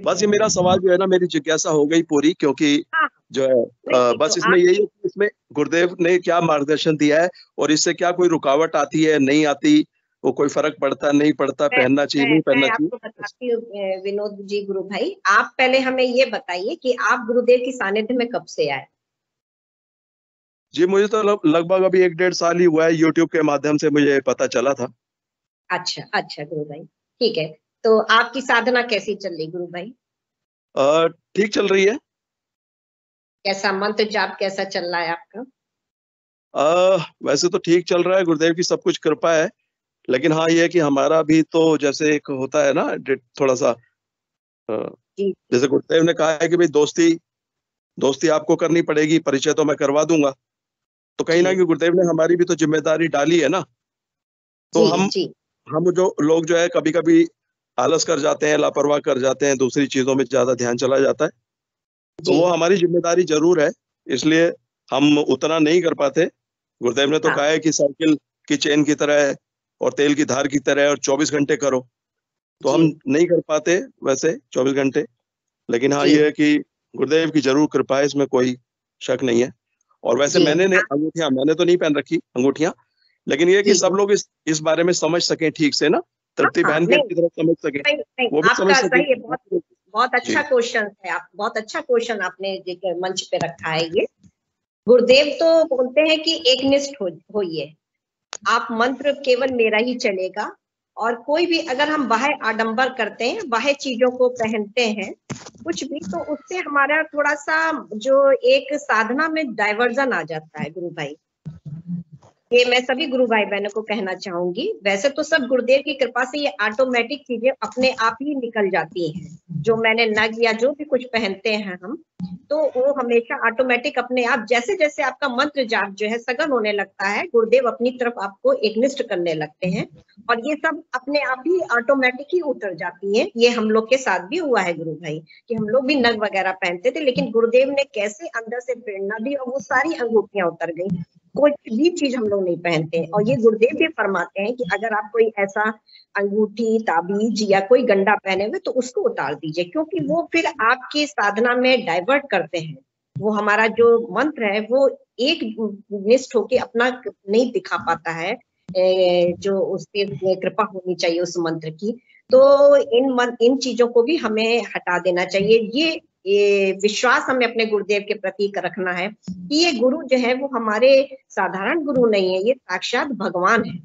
बस ये मेरा सवाल जो है ना, मेरी जिज्ञासा हो गई पूरी, क्योंकि जो है बस इसमें यही है कि इसमें गुरुदेव ने क्या मार्गदर्शन दिया है और इससे क्या कोई रुकावट आती है, नहीं आती, वो कोई फर्क पड़ता नहीं पड़ता, पहनना चाहिए नहीं पहनना चाहिए? आपको बताती हूँ विनोद जी गुरु भाई, आप पहले हमें ये बताइए कि आप गुरुदेव की सानिध्य में कब से आए? जी मुझे तो लगभग अभी 1-1.5 साल ही हुआ है, यूट्यूब के माध्यम से मुझे पता चला था। अच्छा गुरु भाई, ठीक है। तो आपकी साधना कैसी चल रही गुरु भाई? ठीक चल रही है। कैसा मंत्र जाप कैसा चल रहा है आपका? वैसे तो ठीक चल रहा है, गुरुदेव की सब कुछ कृपा है। लेकिन हाँ, ये है कि हमारा भी तो जैसे एक होता है ना, थोड़ा सा जैसे गुरुदेव ने कहा है कि भाई दोस्ती आपको करनी पड़ेगी, परिचय तो मैं करवा दूंगा। तो कहीं ना कहीं गुरुदेव ने हमारी भी तो जिम्मेदारी डाली है ना। तो हम जो लोग जो है कभी कभी आलस कर जाते हैं, लापरवाह कर जाते हैं, दूसरी चीजों में ज्यादा ध्यान चला जाता है, तो वो हमारी जिम्मेदारी जरूर है, इसलिए हम उतना नहीं कर पाते। गुरुदेव ने तो कहा है कि साइकिल की चेन की तरह है और तेल की धार की तरह है, और 24 घंटे करो, तो हम नहीं कर पाते वैसे 24 घंटे। लेकिन हाँ, ये है कि गुरुदेव की जरूर कृपा है, इसमें कोई शक नहीं है। और वैसे मैंने तो नहीं पहन रखी अंगूठियां, लेकिन ये कि सब लोग इस बारे में समझ सकें ठीक से ना, तृप्ति बहन भी अच्छी तरह समझ सके, वो भी समझ सके। बहुत अच्छा क्वेश्चन है, आप बहुत अच्छा क्वेश्चन आपने मंच पे रखा है। ये गुरुदेव तो बोलते हैं कि एकनिष्ठ होइए, आप मंत्र केवल मेरा ही चलेगा, और कोई भी अगर हम बाह्य आडंबर करते हैं, बाह्य चीजों को पहनते हैं कुछ भी, तो उससे हमारा थोड़ा सा जो एक साधना में डाइवर्जन आ जाता है गुरु भाई। ये मैं सभी गुरु भाई बहनों को कहना चाहूंगी। वैसे तो सब गुरुदेव की कृपा से ये ऑटोमेटिक चीजें अपने आप ही निकल जाती हैं, जो मैंने नग या जो भी कुछ पहनते हैं हम, तो वो हमेशा ऑटोमेटिक अपने आप, जैसे जैसे आपका मंत्र जाप जो है सघन होने लगता है, गुरुदेव अपनी तरफ आपको एकनिष्ठ करने लगते हैं, और ये सब अपने आप ही ऑटोमेटिक ही उतर जाती है। ये हम लोग के साथ भी हुआ है गुरु भाई, कि हम लोग भी नग वगैरह पहनते थे, लेकिन गुरुदेव ने कैसे अंदर से प्रेरणा दी और वो सारी अंगूठियां उतर गई, कोई भी चीज हम लोग नहीं पहनते। और ये गुरुदेव भी फरमाते हैं कि अगर आप कोई ऐसा अंगूठी, ताबीज या कोई गंडा पहने हुए तो उसको उतार दीजिए, क्योंकि वो फिर आपकी साधना में डाइवर्ट करते हैं। वो हमारा जो मंत्र है वो एक निष्ठ होके अपना नहीं दिखा पाता है, जो उस पे कृपा होनी चाहिए उस मंत्र की, तो इन चीजों को भी हमें हटा देना चाहिए। ये विश्वास हमें अपने गुरुदेव के प्रति रखना है कि ये गुरु जो है वो हमारे साधारण गुरु नहीं है, ये साक्षात भगवान है।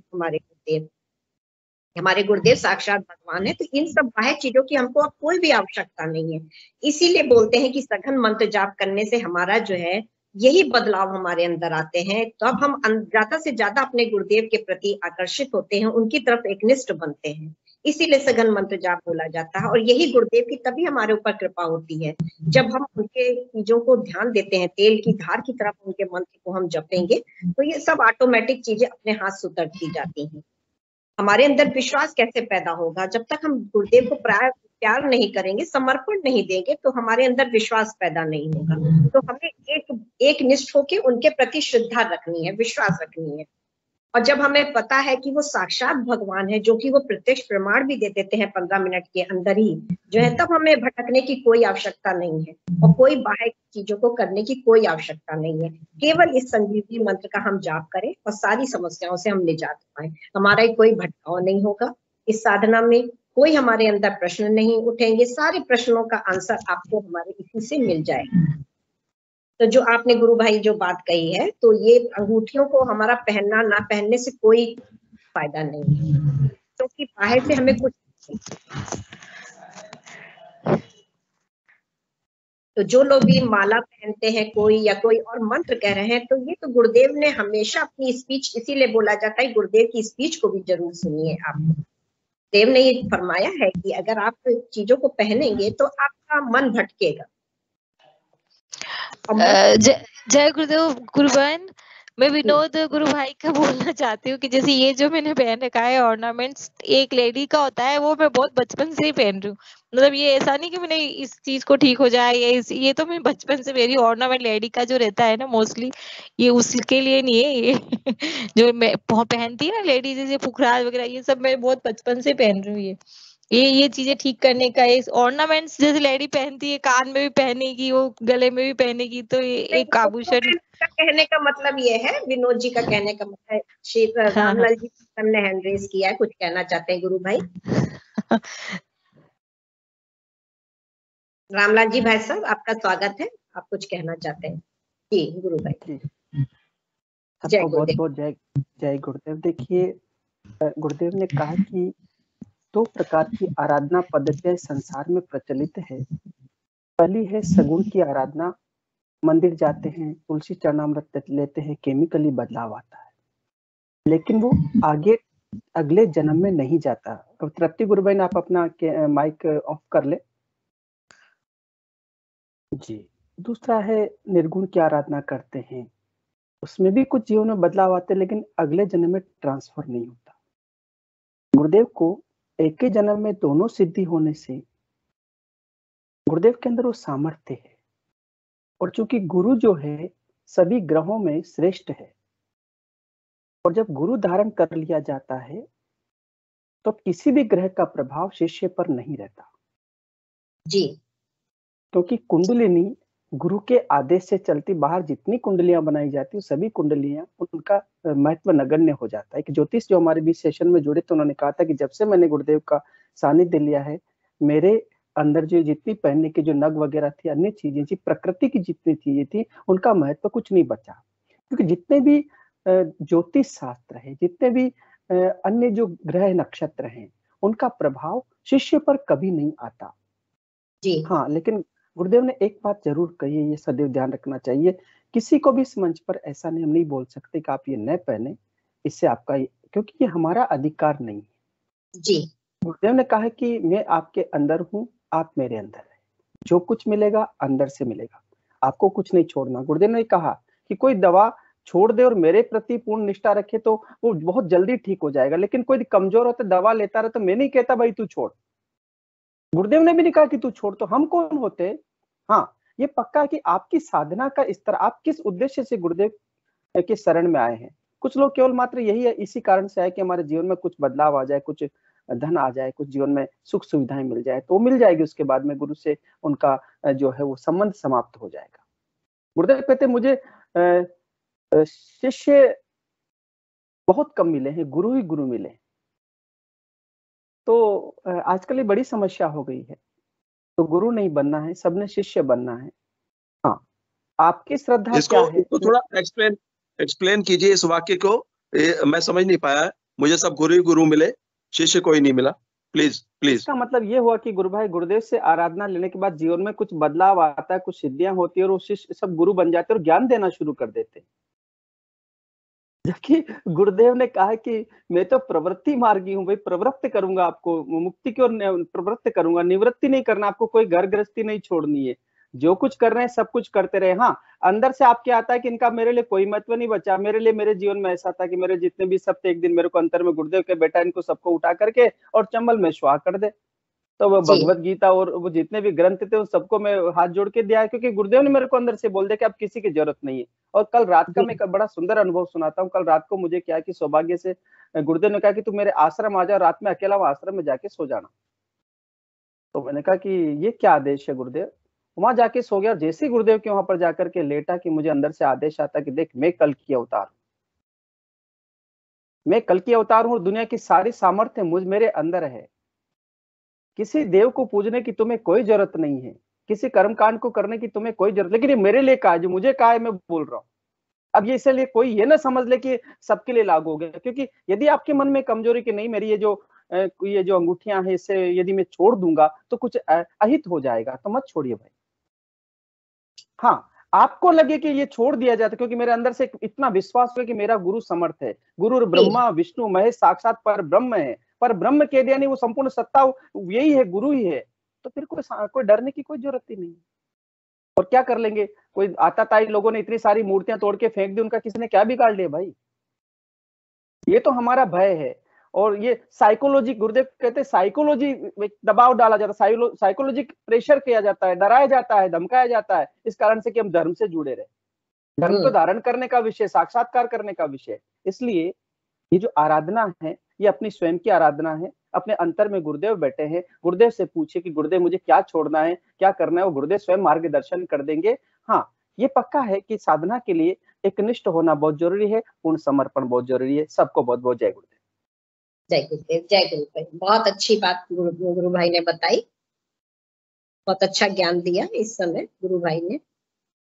हमारे गुरुदेव साक्षात भगवान है। तो इन सब बाह्य चीजों की हमको अब कोई भी आवश्यकता नहीं है। इसीलिए बोलते हैं कि सघन मंत्र जाप करने से हमारा जो है यही बदलाव हमारे अंदर आते हैं। तो अब हम ज्यादा से ज्यादा अपने गुरुदेव के प्रति आकर्षित होते हैं, उनकी तरफ एकनिष्ठ बनते हैं। इसीलिए सघन मंत्र जाप बोला जाता है। और यही गुरुदेव की तभी हमारे ऊपर कृपा होती है जब हम उनके चीजों को ध्यान देते हैं, तेल की धार की तरफ उनके मंत्र को हम जपेंगे, तो ये सब ऑटोमेटिक चीजें अपने हाथ से उतरती जाती हैं। हमारे अंदर विश्वास कैसे पैदा होगा? जब तक हम गुरुदेव को प्यार नहीं करेंगे, समर्पण नहीं देंगे, तो हमारे अंदर विश्वास पैदा नहीं होगा। तो हमें एक निष्ठ होके उनके प्रति श्रद्धा रखनी है, विश्वास रखनी है। और जब हमें पता है कि वो साक्षात भगवान है, जो कि वो प्रत्यक्ष प्रमाण भी दे देते हैं 15 मिनट के अंदर ही जो है, तब हमें भटकने की कोई आवश्यकता नहीं है और कोई बाहर की चीजों को करने की कोई आवश्यकता नहीं है। केवल इस संजीवनी मंत्र का हम जाप करें और सारी समस्याओं से हम निजात पाए। हमारा कोई भटकाव नहीं होगा इस साधना में, कोई हमारे अंदर प्रश्न नहीं उठेंगे, सारे प्रश्नों का आंसर आपको हमारे इसी से मिल जाएगा। तो जो आपने गुरु भाई जो बात कही है, तो ये अंगूठियों को हमारा पहनना ना पहनने से कोई फायदा नहीं है, क्योंकि बाहर से हमें कुछ नहीं। तो जो लोग भी माला पहनते हैं कोई या कोई और मंत्र कह रहे हैं, तो ये तो गुरुदेव ने हमेशा अपनी स्पीच, इसीलिए बोला जाता है गुरुदेव की स्पीच को भी जरूर सुनिए आप। देव ने ये फरमाया है कि अगर आप चीजों को पहनेंगे तो आपका मन भटकेगा। जय गुरुदेव। गुरु बहन, मैं विनोद गुरु भाई का बोलना चाहती हूँ कि जैसे ये जो मैंने पहन रखा है ऑर्नामेंट्स, एक लेडी का होता है, वो मैं बहुत बचपन से ही पहन रही हूँ। मतलब ये ऐसा नहीं कि मैंने इस चीज को ठीक हो जाए, ये तो मैं बचपन से, मेरी ऑर्नामेंट लेडी का जो रहता है ना मोस्टली, ये उसके लिए नहीं है। ये जो मैं पहनती है ना लेडी, जैसे फुकराज वगैरह, ये सब मैं बहुत बचपन से पहन रही हूँ। ये चीजें ठीक करने का, एक ऑर्नामेंट्स जैसे लेडी पहनती है, कान में भी पहनेगी, वो गले में भी पहनेगी, तो ये एक आभूषण का कहने का मतलब ये है, विनोद जी का कहने का मतलब, श्री रामलाल जी ने हैंड रेज किया है, कुछ कहना चाहते हैं गुरु भाई? रामलाल जी भाई साहब, आपका स्वागत है, आप कुछ कहना चाहते हैं? जी गुरु भाई। सबको बहुत बहुत जय गुरुदेव। देखिए, गुरुदेव ने कहा कि 2 प्रकार की आराधना पद्धतियां संसार में प्रचलित है। पहली है सगुण की आराधना, मंदिर जाते हैं, तुलसी चरणामृत लेते हैं, केमिकली बदलाव आता है, लेकिन वो आगे अगले जन्म में नहीं जाता। अब तृप्ति गुरु बहन, आप अपना माइक ऑफ कर ले जी। दूसरा है निर्गुण की आराधना करते हैं, उसमें भी कुछ जीवन में बदलाव आते हैं, लेकिन अगले जन्म में ट्रांसफर नहीं होता। गुरुदेव को एक ही जन्म में दोनों सिद्धि होने से गुरुदेव के अंदर वो सामर्थ्य है। और चूंकि गुरु जो है सभी ग्रहों में श्रेष्ठ है, और जब गुरु धारण कर लिया जाता है तो किसी भी ग्रह का प्रभाव शिष्य पर नहीं रहता जी, क्योंकि कुंडलिनी गुरु के आदेश से चलती। बाहर जितनी कुंडलियां बनाई जाती है सभी कुंडलियां, उनका महत्व नगण्य हो जाता है। कि ज्योतिष जो हमारे बीच सेशन में जुड़े, तो उन्होंने कहा था कि जब से मैंने गुरुदेव का सानिध्य लिया है, मेरे अंदर जो जितनी पहनने की जो नग वगैरह थी, अन्य चीजें थी, प्रकृति की जितनी चीजें थी, उनका महत्व कुछ नहीं बचा। क्योंकि जितने भी ज्योतिष शास्त्र है, जितने भी अन्य जो ग्रह नक्षत्र हैं, उनका प्रभाव शिष्य पर कभी नहीं आता जी। हाँ, लेकिन गुरुदेव ने एक बात जरूर कही है, ये सदैव ध्यान रखना चाहिए। किसी को भी इस मंच पर ऐसा नहीं, हम नहीं बोल सकते कि आप ये न पहने, इससे आपका, क्योंकि ये हमारा अधिकार नहीं है। जी, गुरुदेव ने कहा कि मैं आपके अंदर हूँ, आप मेरे अंदर है, जो कुछ मिलेगा अंदर से मिलेगा, आपको कुछ नहीं छोड़ना। गुरुदेव ने कहा कि कोई दवा छोड़ दे और मेरे प्रति पूर्ण निष्ठा रखे तो वो बहुत जल्दी ठीक हो जाएगा, लेकिन कोई कमजोर होता दवा लेता रहे तो मैं नहीं कहता भाई तू छोड़। गुरुदेव ने भी नहीं कहा कि तू छोड़, तो हम कौन होते? हाँ, ये पक्का कि आपकी साधना का स्तर, आप किस उद्देश्य से गुरुदेव के शरण में आए हैं। कुछ लोग केवल मात्र यही है, इसी कारण से आए कि हमारे जीवन में कुछ बदलाव आ जाए, कुछ धन आ जाए, कुछ जीवन में सुख सुविधाएं मिल जाए, तो वो मिल जाएगी, उसके बाद में गुरु से उनका जो है वो संबंध समाप्त हो जाएगा। गुरुदेव कहते मुझे शिष्य बहुत कम मिले हैं, गुरु ही गुरु मिले। तो आजकल ये बड़ी समस्या हो गई है। तो गुरु नहीं बनना है, सबने शिष्य बनना है। हाँ, आपकी श्रद्धा क्या है? इसको थोड़ा एक्सप्लेन कीजिए इस वाक्य को। मैं समझ नहीं पाया। मुझे सब गुरु ही गुरु मिले, शिष्य कोई नहीं मिला। Please please. इसका मतलब ये हुआ कि गुरु भाई गुरुदेव से आराधना लेने के बाद जीवन में कुछ बदलाव आता है, कुछ सिद्धियां होती है और वो शिष्य सब गुरु बन जाते हैं और ज्ञान देना शुरू कर देते हैं। जबकि गुरुदेव ने कहा कि मैं तो प्रवृत्ति मार्गी हूँ भाई, प्रवृत्त करूंगा आपको, मुक्ति की ओर प्रवृत्त करूंगा, निवृत्ति नहीं करना, आपको कोई घर गृहस्थी नहीं छोड़नी है, जो कुछ कर रहे हैं सब कुछ करते रहे। हाँ, अंदर से आपके आता है कि इनका मेरे लिए कोई महत्व नहीं बचा। मेरे लिए मेरे जीवन में ऐसा था कि मेरे जितने भी सब थे, एक दिन मेरे को अंतर में गुरुदेव के बेटा इनको सबको उठा करके और चंबल में स्वाह कर दे। तो वो भगवत गीता और वो जितने भी ग्रंथ थे उन सबको मैं हाथ जोड़ के दिया है, क्योंकि गुरुदेव ने मेरे को अंदर से बोल दिया कि अब किसी की जरूरत नहीं है। और कल रात का मैं एक बड़ा सुंदर अनुभव सुनाता हूँ। कल रात को मुझे क्या कि सौभाग्य से गुरुदेव ने कहा कि तू मेरे आश्रम आ जा, रात में अकेला वो आश्रम में जाके सो जाना। तो मैंने कहा कि ये क्या आदेश है गुरुदेव? वहां जाके सो गया। जैसे ही गुरुदेव के वहां पर जाकर के लेटा कि मुझे अंदर से आदेश आता कि देख, मैं कल की अवतार, मैं कल की अवतार हूँ, दुनिया की सारी सामर्थ्य मुझ मेरे अंदर है। किसी देव को पूजने की तुम्हें कोई जरूरत नहीं है, किसी कर्मकांड को करने की तुम्हें कोई जरूरत, लेकिन ये मेरे लिए कहा है, जो मुझे कहा है मैं बोल रहा हूँ। अब ये इसलिए कोई ये ना समझ ले कि सबके लिए लागू हो गया, क्योंकि यदि आपके मन में कमजोरी कि नहीं मेरी ये जो अंगूठियां हैं इससे यदि मैं छोड़ दूंगा तो कुछ अहित हो जाएगा, तो मत छोड़िए भाई। हाँ, आपको लगे कि ये छोड़ दिया जाता, क्योंकि मेरे अंदर से इतना विश्वास हो कि मेरा गुरु समर्थ है। गुरु ब्रह्मा विष्णु महेश साक्षात पर ब्रह्म है, पर ब्रह्म कह दिया नहीं, वो संपूर्ण सत्ता यही है, गुरु ही है। तो फिर कोई डरने की कोई जरूरत ही नहीं। और क्या कर लेंगे? कोई आताताई लोगों ने इतनी सारी मूर्तियां तोड़ के फेंक दी, उनका किसी ने क्या बिगाड़ लिया भाई? ये तो हमारा भय है। और ये साइकोलॉजी, गुरुदेव कहते हैं साइकोलॉजी दबाव डाला जाता है, साइकोलॉजिक प्रेशर किया जाता है, डराया जाता है, धमकाया जाता है, इस कारण से कि हम धर्म से जुड़े रहे। धर्म को धारण करने का विषय, साक्षात्कार करने का विषय। इसलिए ये जो आराधना है ये अपनी स्वयं की आराधना है। अपने अंतर में गुरुदेव बैठे हैं, गुरुदेव से पूछे कि गुरुदेव मुझे क्या छोड़ना है, क्या करना है, वो गुरुदेव स्वयं मार्गदर्शन कर देंगे। हाँ, ये पक्का है कि साधना के लिए एक निष्ठ होना बहुत जरूरी है, पूर्ण समर्पण बहुत जरूरी है। सबको बहुत बहुत जय गुरुदेव। जय गुरुदेव, जय गुरुदेव। बहुत अच्छी बात गुरु भाई ने बताई, बहुत अच्छा ज्ञान दिया इस समय गुरु भाई ने।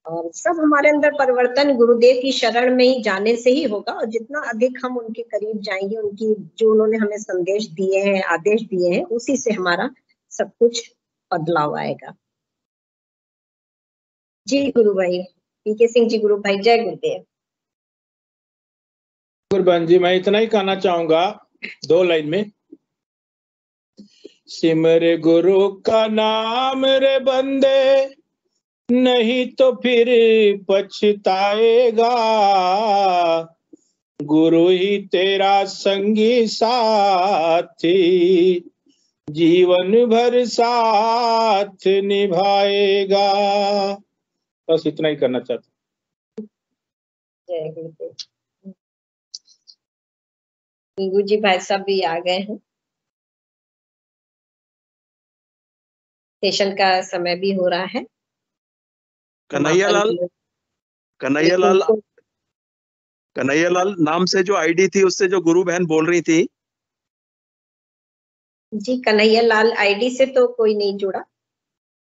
और सब हमारे अंदर परिवर्तन गुरुदेव की शरण में ही जाने से ही होगा, और जितना अधिक हम उनके करीब जाएंगे, उनकी जो उन्होंने हमें संदेश दिए हैं, आदेश दिए हैं, उसी से हमारा सब कुछ बदलाव आएगा। जी गुरु भाई, पीके सिंह जी गुरु भाई, जय गुरुदेव। कुर्बान जी, मैं इतना ही कहना चाहूंगा 2 लाइन में। सिमर गुरु का नाम रे बंदे, नहीं तो फिर पछताएगा। गुरु ही तेरा संगी साथी, जीवन भर साथ निभाएगा। बस इतना ही करना चाहता हूँ। जय गुरुदेव। गुरु जी भाई साहब भी आ गए हैं, सेशन का समय भी हो रहा है। कन्हैयालाल नाम से जो आईडी थी उससे जो गुरु बहन बोल रही थी। जी, कन्हैयालाल आईडी से तो कोई नहीं जुड़ा।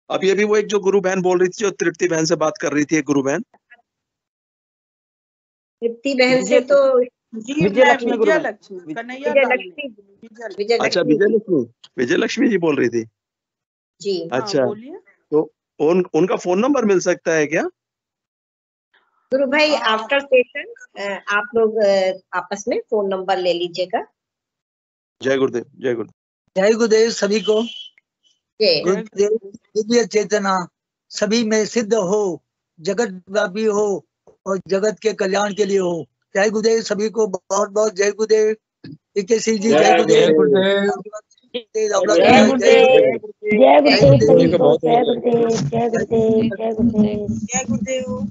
अभी अभी वो एक जो गुरु बहन बोल रही थी, जो तृप्ति बहन से बात कर रही थी, एक गुरु बहन। तृप्ति बहन से तो विजयलक्ष्मी अच्छा, विजयलक्ष्मी जी बोल रही थी जी। अच्छा, तो उनका फोन नंबर मिल सकता है क्या? गुरु भाई आफ्टर सेशन आप लोग आपस में फोन नंबर ले लीजिएगा। जय गुरुदेव, जय गुरुदेव। जय गुरुदेव सभी को। गुरुदेव दिव्य चेतना सभी में सिद्ध हो, जगत व्यापी हो और जगत के कल्याण के लिए हो। जय गुरुदेव सभी को, बहुत बहुत जय गुरुदेव। पीके सिंह जी जय गुरुदेव। जय गुरुदेव, जय गुरुदेव, जय गुरुदेव, जय गुरुदेव, जय गुरुदेव, जय गुरुदेव, जय गुरुदेव,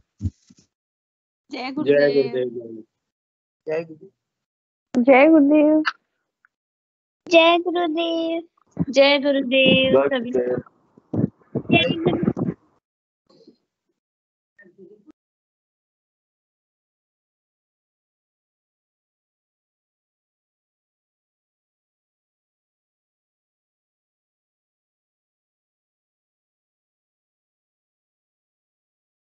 जय जय गुरुदेव, गुरुदेव, जय गुरुदेव, जय गुरुदेव, जय गुरुदेव, जय गुरुदेव सभी। जय गुरुदेव।